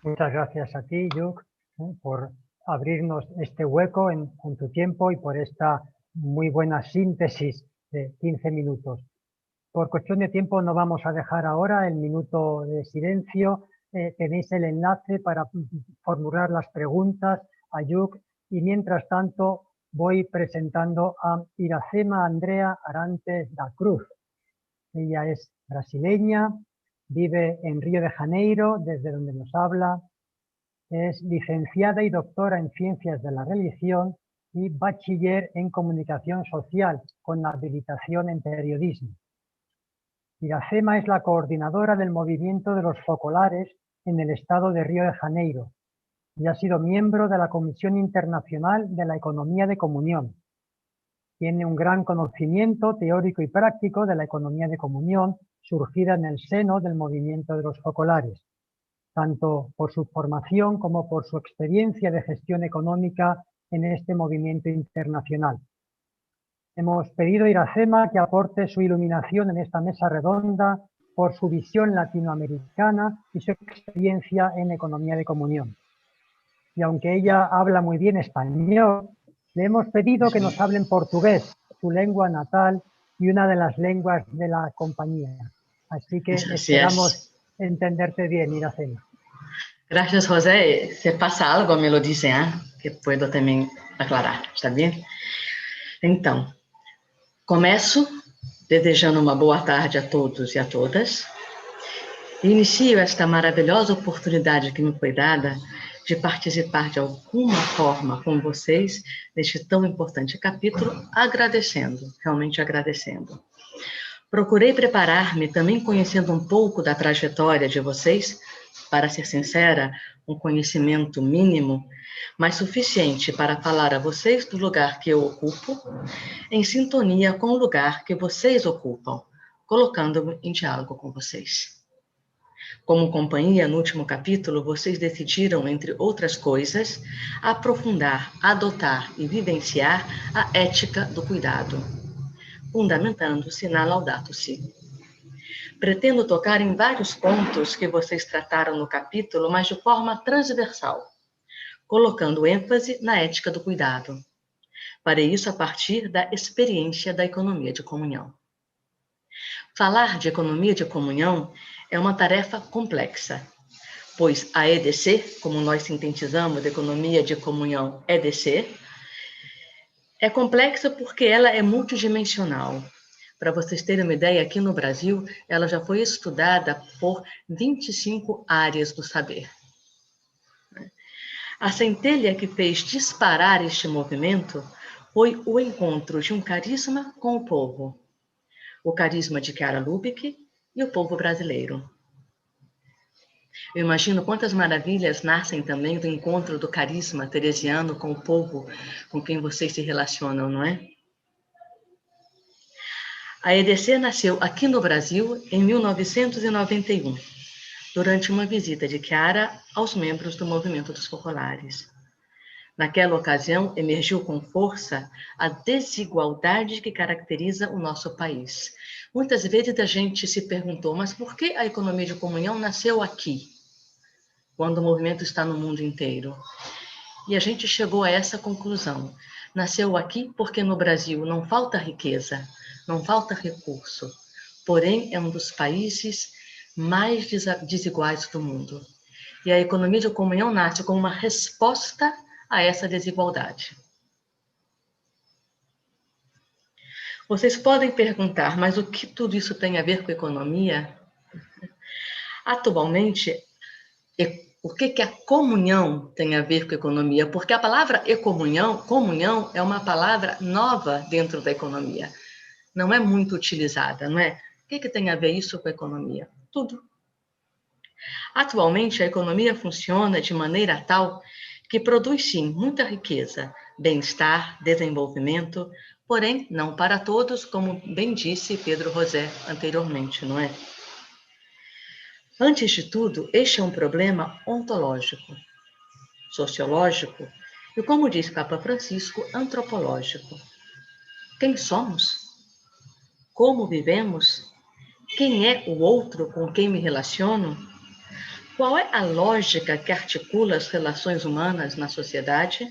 Muchas gracias a ti, Yuk, por abrirnos este hueco en tu tiempo y por esta muy buena síntesis de 15 minutos. Por cuestión de tiempo no vamos a dejar ahora el minuto de silencio. Tenéis el enlace para formular las preguntas a Yuk y mientras tanto voy presentando a Iracema Andrea Arantes da Cruz. Ella es brasileña, vive en Río de Janeiro, desde donde nos habla. Es licenciada y doctora en Ciencias de la Religión y bachiller en Comunicación Social con habilitación en Periodismo. Iracema es la coordinadora del movimiento de los focolares en el estado de Río de Janeiro y ha sido miembro de la Comisión Internacional de la Economía de Comunión. Tiene un gran conocimiento teórico y práctico de la economía de comunión surgida en el seno del movimiento de los focolares, tanto por su formación como por su experiencia de gestión económica en este movimiento internacional. Hemos pedido a Iracema que aporte su iluminación en esta mesa redonda por su visión latinoamericana y su experiencia en economía de comunión. Y aunque ella habla muy bien español, le hemos pedido que nos hable en portugués, su lengua natal y una de las lenguas de la compañía. Así que esperamos entenderte bien, Iracema. Gracias, José. Se passa algo, me lo dizem, que puedo também aclarar, está bem? Então, começo desejando uma boa tarde a todos e a todas. Inicio esta maravilhosa oportunidade que me foi dada de participar de alguma forma com vocês neste tão importante capítulo, agradecendo, realmente agradecendo. Procurei preparar-me também conhecendo um pouco da trajetória de vocês, para ser sincera, um conhecimento mínimo, mas suficiente para falar a vocês do lugar que eu ocupo, em sintonia com o lugar que vocês ocupam, colocando-me em diálogo com vocês. Como companhia, no último capítulo, vocês decidiram, entre outras coisas, aprofundar, adotar e vivenciar a ética do cuidado, fundamentando-se na Laudato Si. Pretendo tocar em vários pontos que vocês trataram no capítulo, mas de forma transversal, colocando ênfase na ética do cuidado. Farei isso a partir da experiência da economia de comunhão. Falar de economia de comunhão é uma tarefa complexa, pois a EDC, como nós sintetizamos, Economia de Comunhão EDC, é complexa porque ela é multidimensional. Para vocês terem uma ideia, aqui no Brasil, ela já foi estudada por 25 áreas do saber. A centelha que fez disparar este movimento foi o encontro de um carisma com o povo. O carisma de Chiara Lubich e o povo brasileiro. Eu imagino quantas maravilhas nascem também do encontro do carisma teresiano com o povo com quem vocês se relacionam, não é? A EDC nasceu aqui no Brasil em 1991, durante uma visita de Chiara aos membros do movimento dos focolares. Naquela ocasião, emergiu com força a desigualdade que caracteriza o nosso país. Muitas vezes a gente se perguntou, mas por que a economia de comunhão nasceu aqui, quando o movimento está no mundo inteiro? E a gente chegou a essa conclusão. Nasceu aqui porque no Brasil não falta riqueza, não falta recurso, porém é um dos países mais desiguais do mundo. E a economia de comunhão nasce como uma resposta a essa desigualdade. Vocês podem perguntar, mas o que tudo isso tem a ver com economia? Atualmente, o que a comunhão tem a ver com economia? Porque a palavra comunhão é uma palavra nova dentro da economia. Não é muito utilizada, não é? O que tem a ver isso com a economia? Tudo. Atualmente, a economia funciona de maneira tal que produz, sim, muita riqueza, bem-estar, desenvolvimento, porém, não para todos, como bem disse Pedro José anteriormente, não é? Antes de tudo, este é um problema ontológico, sociológico e, como diz Papa Francisco, antropológico. Quem somos? Como vivemos? Quem é o outro com quem me relaciono? Qual é a lógica que articula as relações humanas na sociedade?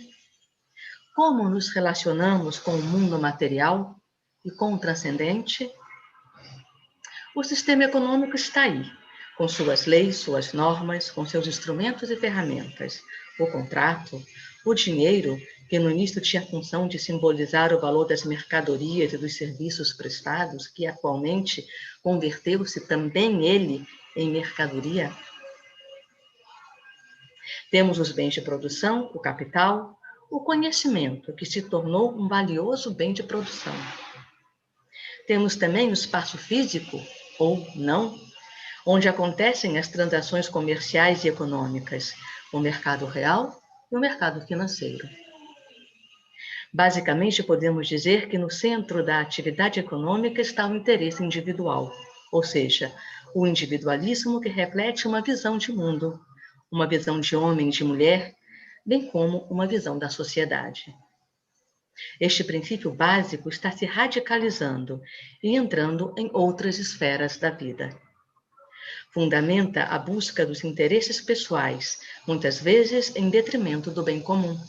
Como nos relacionamos com o mundo material e com o transcendente? O sistema econômico está aí, com suas leis, suas normas, com seus instrumentos e ferramentas. O contrato, o dinheiro, que no início tinha a função de simbolizar o valor das mercadorias e dos serviços prestados, que atualmente converteu-se também ele em mercadoria. Temos os bens de produção, o capital, o conhecimento, que se tornou um valioso bem de produção. Temos também o espaço físico, ou não, onde acontecem as transações comerciais e econômicas, o mercado real e o mercado financeiro. Basicamente, podemos dizer que no centro da atividade econômica está o interesse individual, ou seja, o individualismo que reflete uma visão de mundo, uma visão de homem e de mulher, bem como uma visão da sociedade. Este princípio básico está se radicalizando e entrando em outras esferas da vida. Fundamenta a busca dos interesses pessoais, muitas vezes em detrimento do bem comum.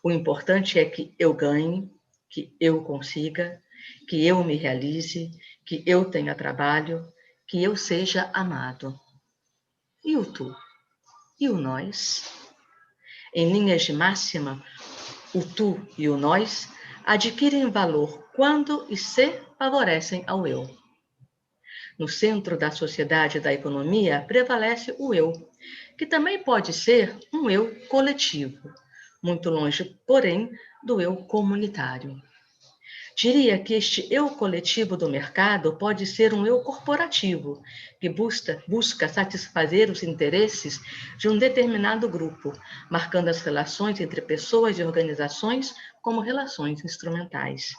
O importante é que eu ganhe, que eu consiga, que eu me realize, que eu tenha trabalho, que eu seja amado. E o tu? E o nós? Em linhas de máxima, o tu e o nós adquirem valor quando e se favorecem ao eu. No centro da sociedade e da economia prevalece o eu, que também pode ser um eu coletivo, muito longe, porém, do eu comunitário. Diria que este eu coletivo do mercado pode ser um eu corporativo, que busca satisfazer os interesses de um determinado grupo, marcando as relações entre pessoas e organizações como relações instrumentais.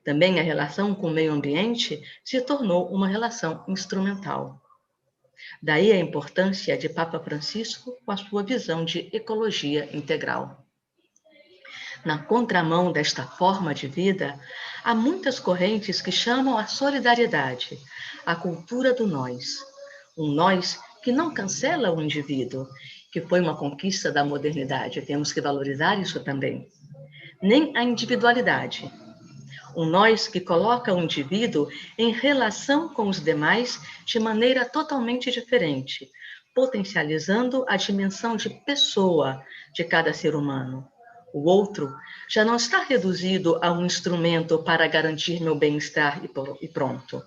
Também a relação com o meio ambiente se tornou uma relação instrumental. Daí a importância de Papa Francisco com a sua visão de ecologia integral. Na contramão desta forma de vida, há muitas correntes que chamam a solidariedade, a cultura do nós. Um nós que não cancela o indivíduo, que foi uma conquista da modernidade, temos que valorizar isso também. Nem a individualidade. Um nós que coloca o indivíduo em relação com os demais de maneira totalmente diferente, potencializando a dimensão de pessoa de cada ser humano. O outro já não está reduzido a um instrumento para garantir meu bem-estar e pronto.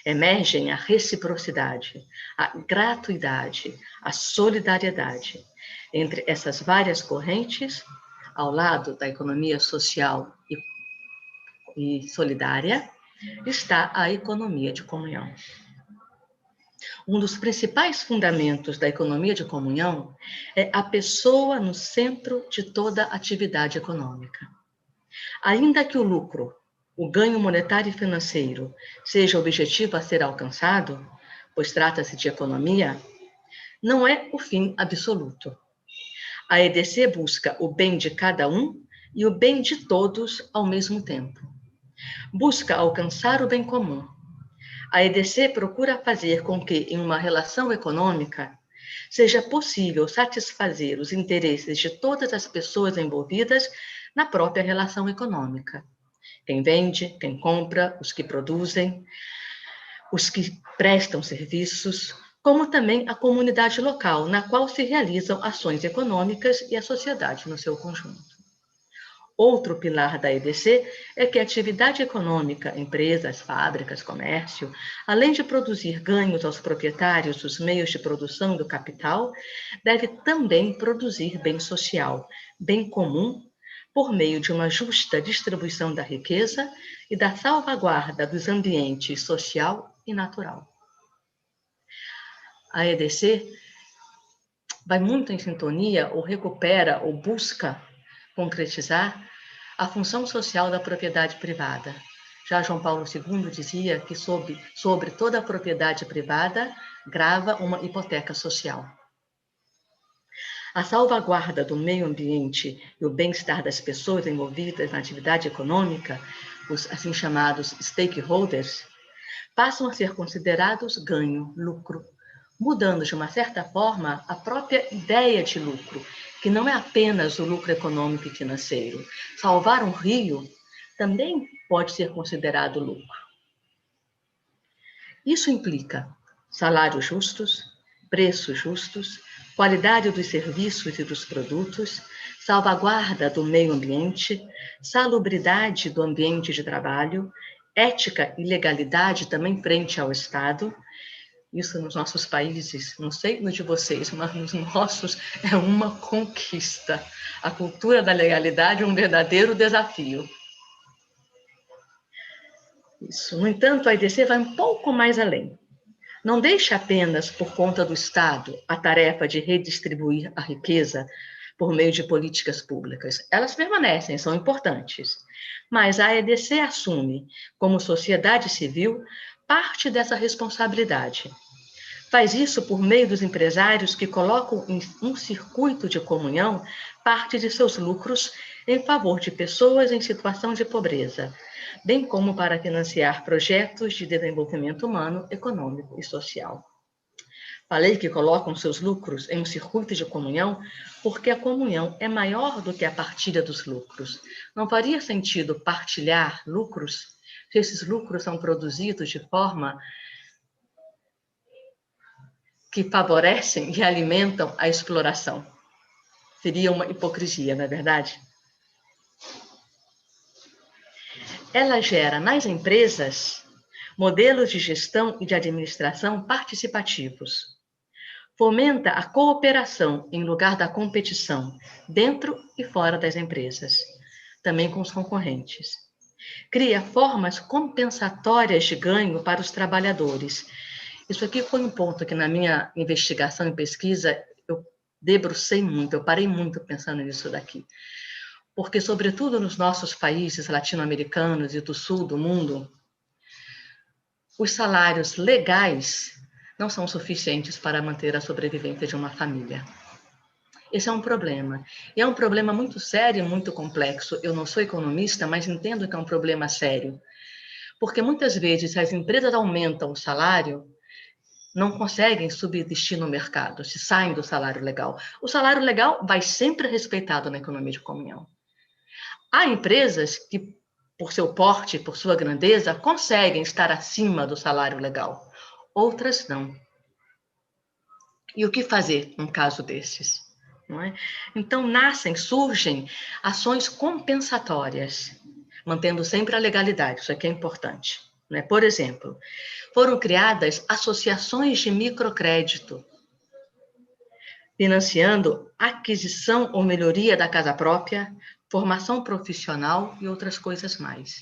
Emergem a reciprocidade, a gratuidade, a solidariedade. Entre essas várias correntes, ao lado da economia social e solidária, está a economia de comunhão. Um dos principais fundamentos da economia de comunhão é a pessoa no centro de toda atividade econômica. Ainda que o lucro, o ganho monetário e financeiro, seja o objetivo a ser alcançado, pois trata-se de economia, não é o fim absoluto. A EDC busca o bem de cada um e o bem de todos ao mesmo tempo. Busca alcançar o bem comum. A EDC procura fazer com que, em uma relação econômica, seja possível satisfazer os interesses de todas as pessoas envolvidas na própria relação econômica. Quem vende, quem compra, os que produzem, os que prestam serviços, como também a comunidade local, na qual se realizam ações econômicas e a sociedade no seu conjunto. Outro pilar da EDC é que a atividade econômica, empresas, fábricas, comércio, além de produzir ganhos aos proprietários dos meios de produção do capital, deve também produzir bem social, bem comum, por meio de uma justa distribuição da riqueza e da salvaguarda dos ambientes social e natural. A EDC vai muito em sintonia ou recupera ou busca concretizar a função social da propriedade privada, Já João Paulo II dizia que sobre toda a propriedade privada grava uma hipoteca social. A salvaguarda do meio ambiente e o bem-estar das pessoas envolvidas na atividade econômica, os assim chamados stakeholders, passam a ser considerados ganho, lucro, mudando de uma certa forma a própria ideia de lucro, que não é apenas o lucro econômico e financeiro. Salvar um rio também pode ser considerado lucro. Isso implica salários justos, preços justos, qualidade dos serviços e dos produtos, salvaguarda do meio ambiente, salubridade do ambiente de trabalho, ética e legalidade também frente ao Estado. Isso nos nossos países, não sei no de vocês, mas nos nossos é uma conquista. A cultura da legalidade é um verdadeiro desafio. Isso. No entanto, a EDC vai um pouco mais além. Não deixa apenas por conta do Estado a tarefa de redistribuir a riqueza por meio de políticas públicas. Elas permanecem, são importantes. Mas a EDC assume, como sociedade civil, parte dessa responsabilidade. Faz isso por meio dos empresários que colocam em um circuito de comunhão parte de seus lucros em favor de pessoas em situação de pobreza, bem como para financiar projetos de desenvolvimento humano, econômico e social. Falei que colocam seus lucros em um circuito de comunhão porque a comunhão é maior do que a partilha dos lucros. Não faria sentido partilhar lucros se esses lucros são produzidos de forma que favorecem e alimentam a exploração. Seria uma hipocrisia, não é verdade? Ela gera nas empresas modelos de gestão e de administração participativos. Fomenta a cooperação em lugar da competição, dentro e fora das empresas, também com os concorrentes. Cria formas compensatórias de ganho para os trabalhadores. Isso aqui foi um ponto que na minha investigação e pesquisa eu debrucei muito, eu parei muito pensando nisso daqui. Porque, sobretudo nos nossos países latino-americanos e do sul do mundo, os salários legais não são suficientes para manter a sobrevivência de uma família. Esse é um problema. E é um problema muito sério e muito complexo. Eu não sou economista, mas entendo que é um problema sério. Porque muitas vezes, se as empresas aumentam o salário, não conseguem subsistir no mercado, se saem do salário legal. O salário legal vai sempre respeitado na economia de comunhão. Há empresas que, por seu porte, por sua grandeza, conseguem estar acima do salário legal. Outras não. E o que fazer num caso desses? Não é? Então, surgem ações compensatórias, mantendo sempre a legalidade, isso aqui é importante. Né? Por exemplo, foram criadas associações de microcrédito, financiando aquisição ou melhoria da casa própria, formação profissional e outras coisas mais.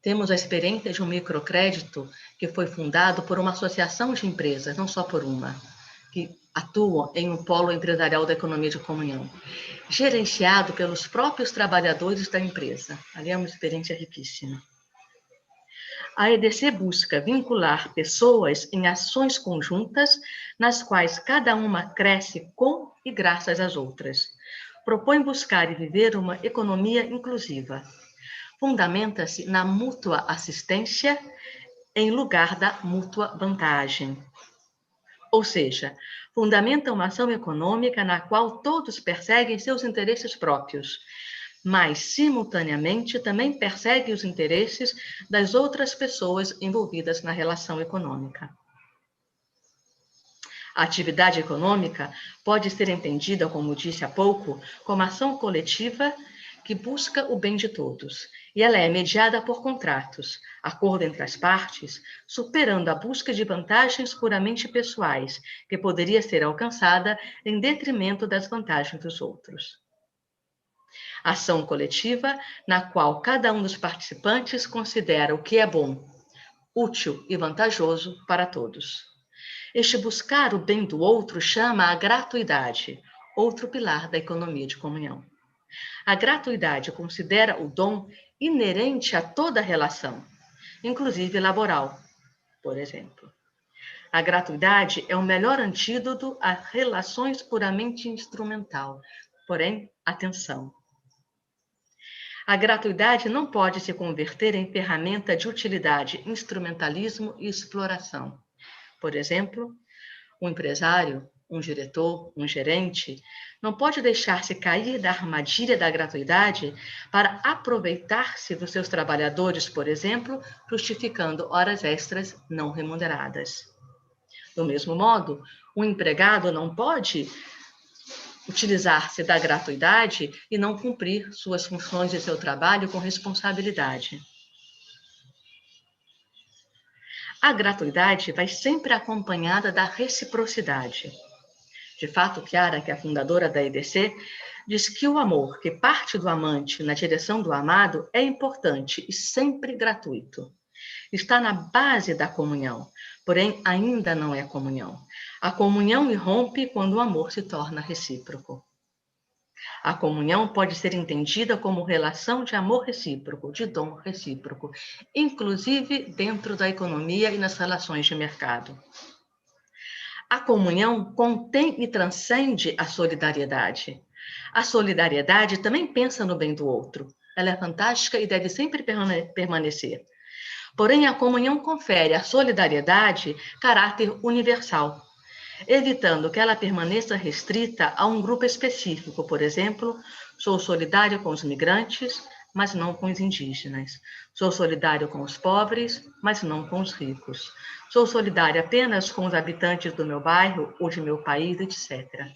Temos a experiência de um microcrédito que foi fundado por uma associação de empresas, não só por uma, que atuam em um polo empresarial da economia de comunhão, gerenciado pelos próprios trabalhadores da empresa. Ali é uma experiência riquíssima. A EDC busca vincular pessoas em ações conjuntas, nas quais cada uma cresce com e graças às outras. Propõe buscar e viver uma economia inclusiva. Fundamenta-se na mútua assistência em lugar da mútua vantagem. Ou seja, fundamenta uma ação econômica na qual todos perseguem seus interesses próprios, mas, simultaneamente, também persegue os interesses das outras pessoas envolvidas na relação econômica. A atividade econômica pode ser entendida, como disse há pouco, como ação coletiva que busca o bem de todos, e ela é mediada por contratos, acordo entre as partes, superando a busca de vantagens puramente pessoais, que poderia ser alcançada em detrimento das vantagens dos outros. Ação coletiva na qual cada um dos participantes considera o que é bom, útil e vantajoso para todos. Este buscar o bem do outro chama a gratuidade, outro pilar da economia de comunhão. A gratuidade considera o dom inerente a toda relação, inclusive laboral, por exemplo. A gratuidade é o melhor antídoto a relações puramente instrumental. Porém, atenção. A gratuidade não pode se converter em ferramenta de utilidade, instrumentalismo e exploração. Por exemplo, um empresário, um diretor, um gerente, não pode deixar-se cair da armadilha da gratuidade para aproveitar-se dos seus trabalhadores, por exemplo, justificando horas extras não remuneradas. Do mesmo modo, um empregado não pode utilizar-se da gratuidade e não cumprir suas funções e seu trabalho com responsabilidade. A gratuidade vai sempre acompanhada da reciprocidade. De fato, Chiara, que é a fundadora da EDC, diz que o amor que parte do amante na direção do amado é importante e sempre gratuito. Está na base da comunhão, porém ainda não é comunhão. A comunhão irrompe quando o amor se torna recíproco. A comunhão pode ser entendida como relação de amor recíproco, de dom recíproco, inclusive dentro da economia e nas relações de mercado. A comunhão contém e transcende a solidariedade. A solidariedade também pensa no bem do outro. Ela é fantástica e deve sempre permanecer. Porém, a comunhão confere à solidariedade caráter universal, evitando que ela permaneça restrita a um grupo específico. Por exemplo, sou solidário com os migrantes, mas não com os indígenas. Sou solidário com os pobres, mas não com os ricos. Sou solidário apenas com os habitantes do meu bairro ou de meu país, etc.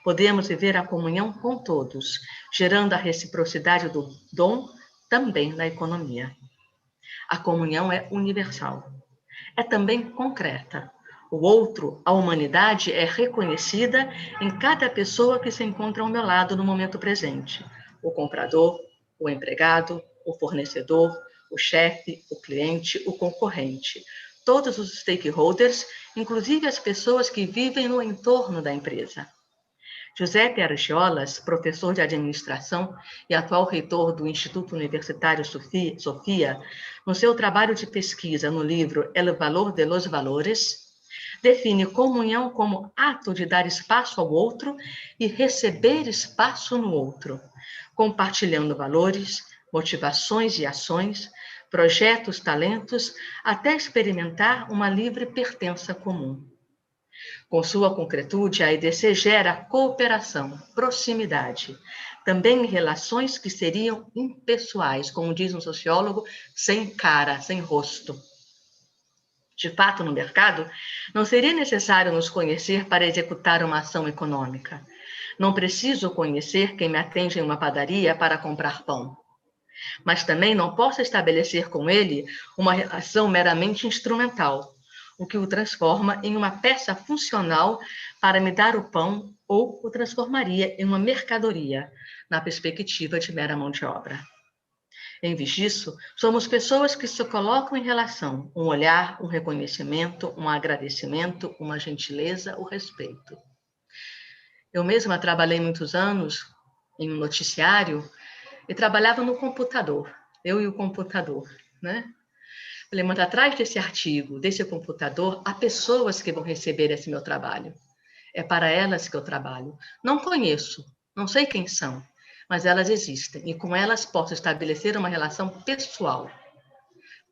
Podemos viver a comunhão com todos, gerando a reciprocidade do dom também na economia. A comunhão é universal. É também concreta. O outro, a humanidade, é reconhecida em cada pessoa que se encontra ao meu lado no momento presente. O comprador, o empregado, o fornecedor, o chefe, o cliente, o concorrente. Todos os stakeholders, inclusive as pessoas que vivem no entorno da empresa. Giuseppe Argiolas, professor de administração e atual reitor do Instituto Universitário Sofia, no seu trabalho de pesquisa no livro El Valor de los Valores, define comunhão como ato de dar espaço ao outro e receber espaço no outro, compartilhando valores, motivações e ações, projetos, talentos, até experimentar uma livre pertença comum. Com sua concretude, a EDC gera cooperação, proximidade, também em relações que seriam impessoais, como diz um sociólogo, sem cara, sem rosto. De fato, no mercado, não seria necessário nos conhecer para executar uma ação econômica. Não preciso conhecer quem me atende em uma padaria para comprar pão. Mas também não posso estabelecer com ele uma relação meramente instrumental, o que o transforma em uma peça funcional para me dar o pão ou o transformaria em uma mercadoria, na perspectiva de mera mão de obra. Em vez disso, somos pessoas que se colocam em relação, um olhar, um reconhecimento, um agradecimento, uma gentileza, o respeito. Eu mesma trabalhei muitos anos em um noticiário e trabalhava no computador, eu e o computador, né? Falei, mas atrás desse artigo, desse computador, há pessoas que vão receber esse meu trabalho. É para elas que eu trabalho. Não conheço, não sei quem são, mas elas existem e com elas posso estabelecer uma relação pessoal,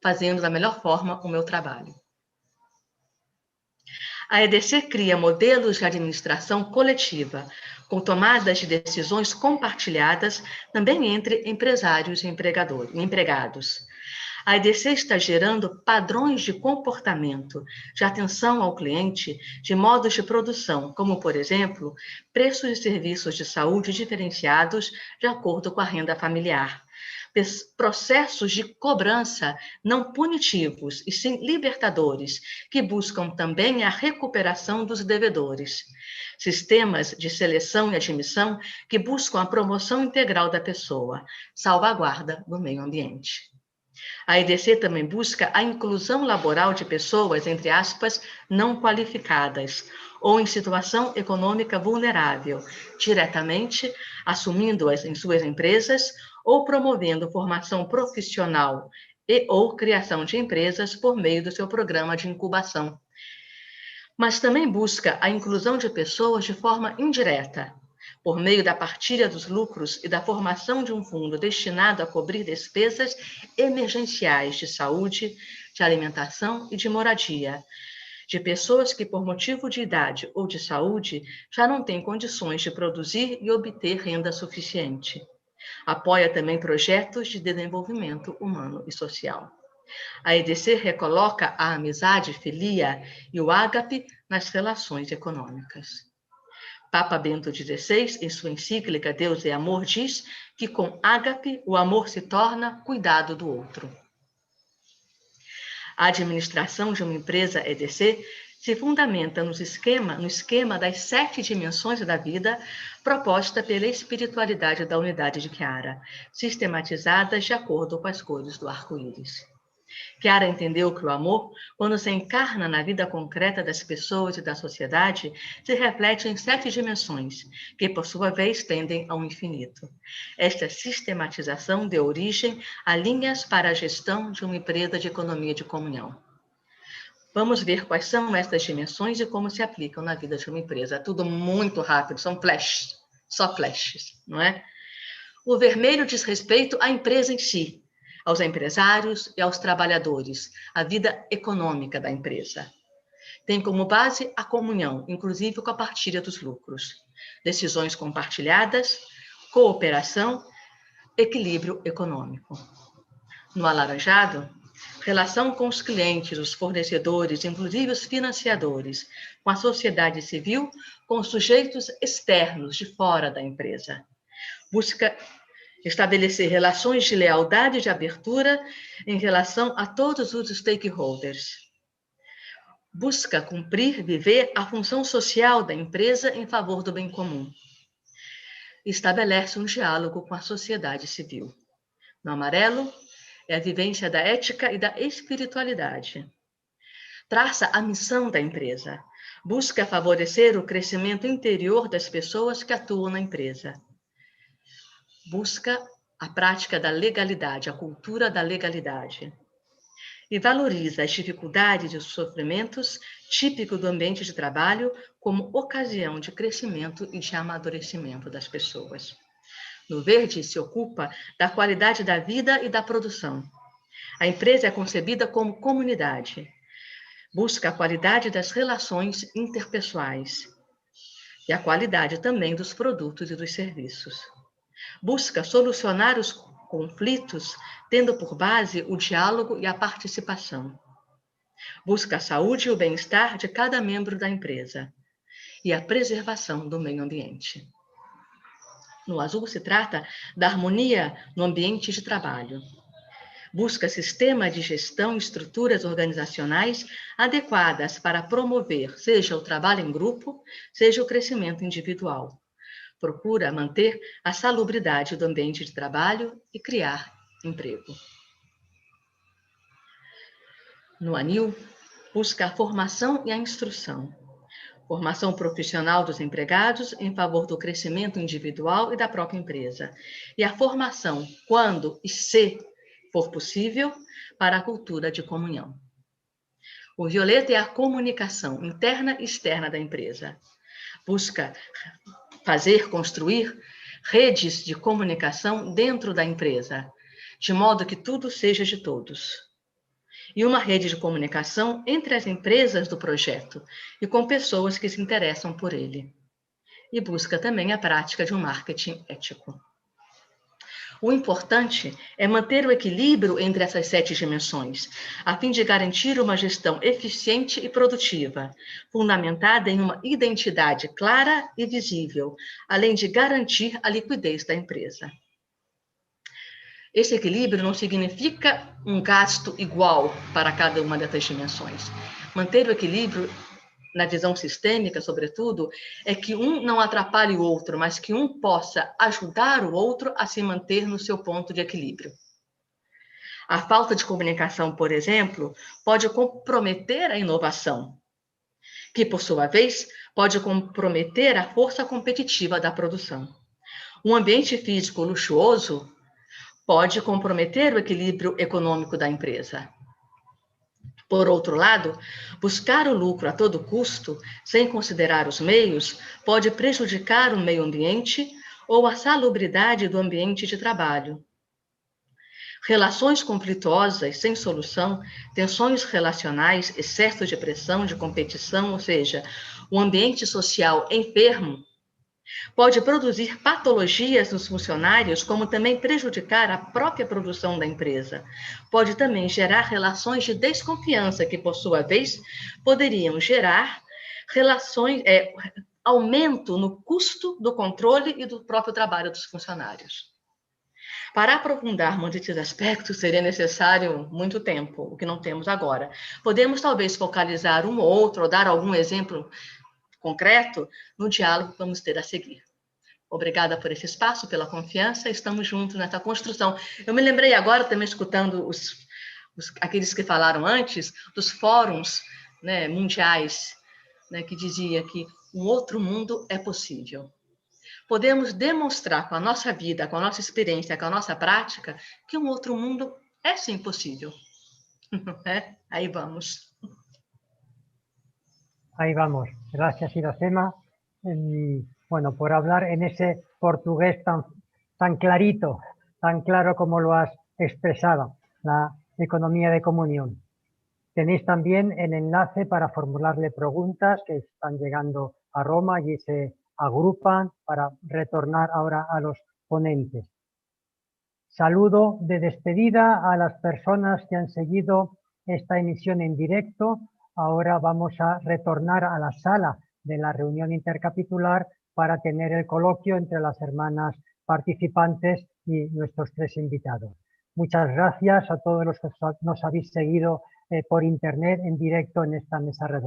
fazendo da melhor forma o meu trabalho. A EDC cria modelos de administração coletiva, com tomadas de decisões compartilhadas também entre empresários e empregados. A EDC está gerando padrões de comportamento, de atenção ao cliente, de modos de produção, como, por exemplo, preços de serviços de saúde diferenciados de acordo com a renda familiar. Processos de cobrança não punitivos e sim libertadores, que buscam também a recuperação dos devedores. Sistemas de seleção e admissão que buscam a promoção integral da pessoa, salvaguarda do meio ambiente. A EDC também busca a inclusão laboral de pessoas, entre aspas, não qualificadas ou em situação econômica vulnerável, diretamente assumindo-as em suas empresas ou promovendo formação profissional e ou criação de empresas por meio do seu programa de incubação. Mas também busca a inclusão de pessoas de forma indireta, por meio da partilha dos lucros e da formação de um fundo destinado a cobrir despesas emergenciais de saúde, de alimentação e de moradia, de pessoas que, por motivo de idade ou de saúde, já não têm condições de produzir e obter renda suficiente. Apoia também projetos de desenvolvimento humano e social. A EDC recoloca a amizade, filia e o ágape nas relações econômicas. Papa Bento XVI, em sua encíclica Deus é Amor, diz que com ágape o amor se torna cuidado do outro. A administração de uma empresa EDC se fundamenta no esquema das 7 dimensões da vida proposta pela espiritualidade da unidade de Chiara, sistematizadas de acordo com as cores do arco-íris. Chiara entendeu que o amor, quando se encarna na vida concreta das pessoas e da sociedade, se reflete em 7 dimensões, que, por sua vez, tendem ao infinito. Esta sistematização deu origem a linhas para a gestão de uma empresa de economia de comunhão. Vamos ver quais são estas dimensões e como se aplicam na vida de uma empresa. Tudo muito rápido, são flashes, só flashes, não é? O vermelho diz respeito à empresa em si, aos empresários e aos trabalhadores, a vida econômica da empresa. Tem como base a comunhão, inclusive com a partilha dos lucros, decisões compartilhadas, cooperação, equilíbrio econômico. No alaranjado, relação com os clientes, os fornecedores, inclusive os financiadores, com a sociedade civil, com os sujeitos externos de fora da empresa. Busca estabelecer relações de lealdade e de abertura em relação a todos os stakeholders. Busca cumprir, viver a função social da empresa em favor do bem comum. Estabelece um diálogo com a sociedade civil. No amarelo, é a vivência da ética e da espiritualidade. Traça a missão da empresa. Busca favorecer o crescimento interior das pessoas que atuam na empresa. Busca a prática da legalidade, a cultura da legalidade. E valoriza as dificuldades e os sofrimentos típicos do ambiente de trabalho como ocasião de crescimento e de amadurecimento das pessoas. No verde, se ocupa da qualidade da vida e da produção. A empresa é concebida como comunidade. Busca a qualidade das relações interpessoais e a qualidade também dos produtos e dos serviços. Busca solucionar os conflitos, tendo por base o diálogo e a participação. Busca a saúde e o bem-estar de cada membro da empresa e a preservação do meio ambiente. No azul, se trata da harmonia no ambiente de trabalho. Busca sistema de gestão e estruturas organizacionais adequadas para promover, seja o trabalho em grupo, seja o crescimento individual. Procura manter a salubridade do ambiente de trabalho e criar emprego. No anil, busca a formação e a instrução. Formação profissional dos empregados em favor do crescimento individual e da própria empresa. E a formação, quando e se for possível, para a cultura de comunhão. O violeta é a comunicação interna e externa da empresa. Busca construir redes de comunicação dentro da empresa, de modo que tudo seja de todos. E uma rede de comunicação entre as empresas do projeto e com pessoas que se interessam por ele. E busca também a prática de um marketing ético. O importante é manter o equilíbrio entre essas 7 dimensões, a fim de garantir uma gestão eficiente e produtiva, fundamentada em uma identidade clara e visível, além de garantir a liquidez da empresa. Esse equilíbrio não significa um gasto igual para cada uma dessas dimensões. Manter o equilíbrio, na visão sistêmica, sobretudo, é que um não atrapalhe o outro, mas que um possa ajudar o outro a se manter no seu ponto de equilíbrio. A falta de comunicação, por exemplo, pode comprometer a inovação, que, por sua vez, pode comprometer a força competitiva da produção. Um ambiente físico luxuoso pode comprometer o equilíbrio econômico da empresa. Por outro lado, buscar o lucro a todo custo, sem considerar os meios, pode prejudicar o meio ambiente ou a salubridade do ambiente de trabalho. Relações conflituosas sem solução, tensões relacionais, excesso de pressão, de competição, ou seja, um ambiente social enfermo, pode produzir patologias nos funcionários, como também prejudicar a própria produção da empresa. Pode também gerar relações de desconfiança, que, por sua vez, poderiam gerar aumento no custo do controle e do próprio trabalho dos funcionários. Para aprofundarmos esses aspectos, seria necessário muito tempo, o que não temos agora. Podemos, talvez, focalizar um ou outro, ou dar algum exemplo concreto no diálogo que vamos ter a seguir. Obrigada por esse espaço, pela confiança, estamos juntos nessa construção. Eu me lembrei agora, também escutando aqueles que falaram antes, dos fóruns, né, mundiais, né, que dizia que um outro mundo é possível. Podemos demonstrar com a nossa vida, com a nossa experiência, com a nossa prática, que um outro mundo é sim possível. Ahí vamos. Ahí vamos. Gracias, Iracema. Bueno, por hablar en ese portugués tan clarito, tan claro como lo has expresado, la economía de comunión. Tenéis también el enlace para formularle preguntas que están llegando a Roma y se agrupan para retornar ahora a los ponentes. Saludo de despedida a las personas que han seguido esta emisión en directo. Ahora vamos a retornar a la sala de la reunión intercapitular para tener el coloquio entre las hermanas participantes y nuestros tres invitados. Muchas gracias a todos los que nos habéis seguido por internet en directo en esta mesa redonda.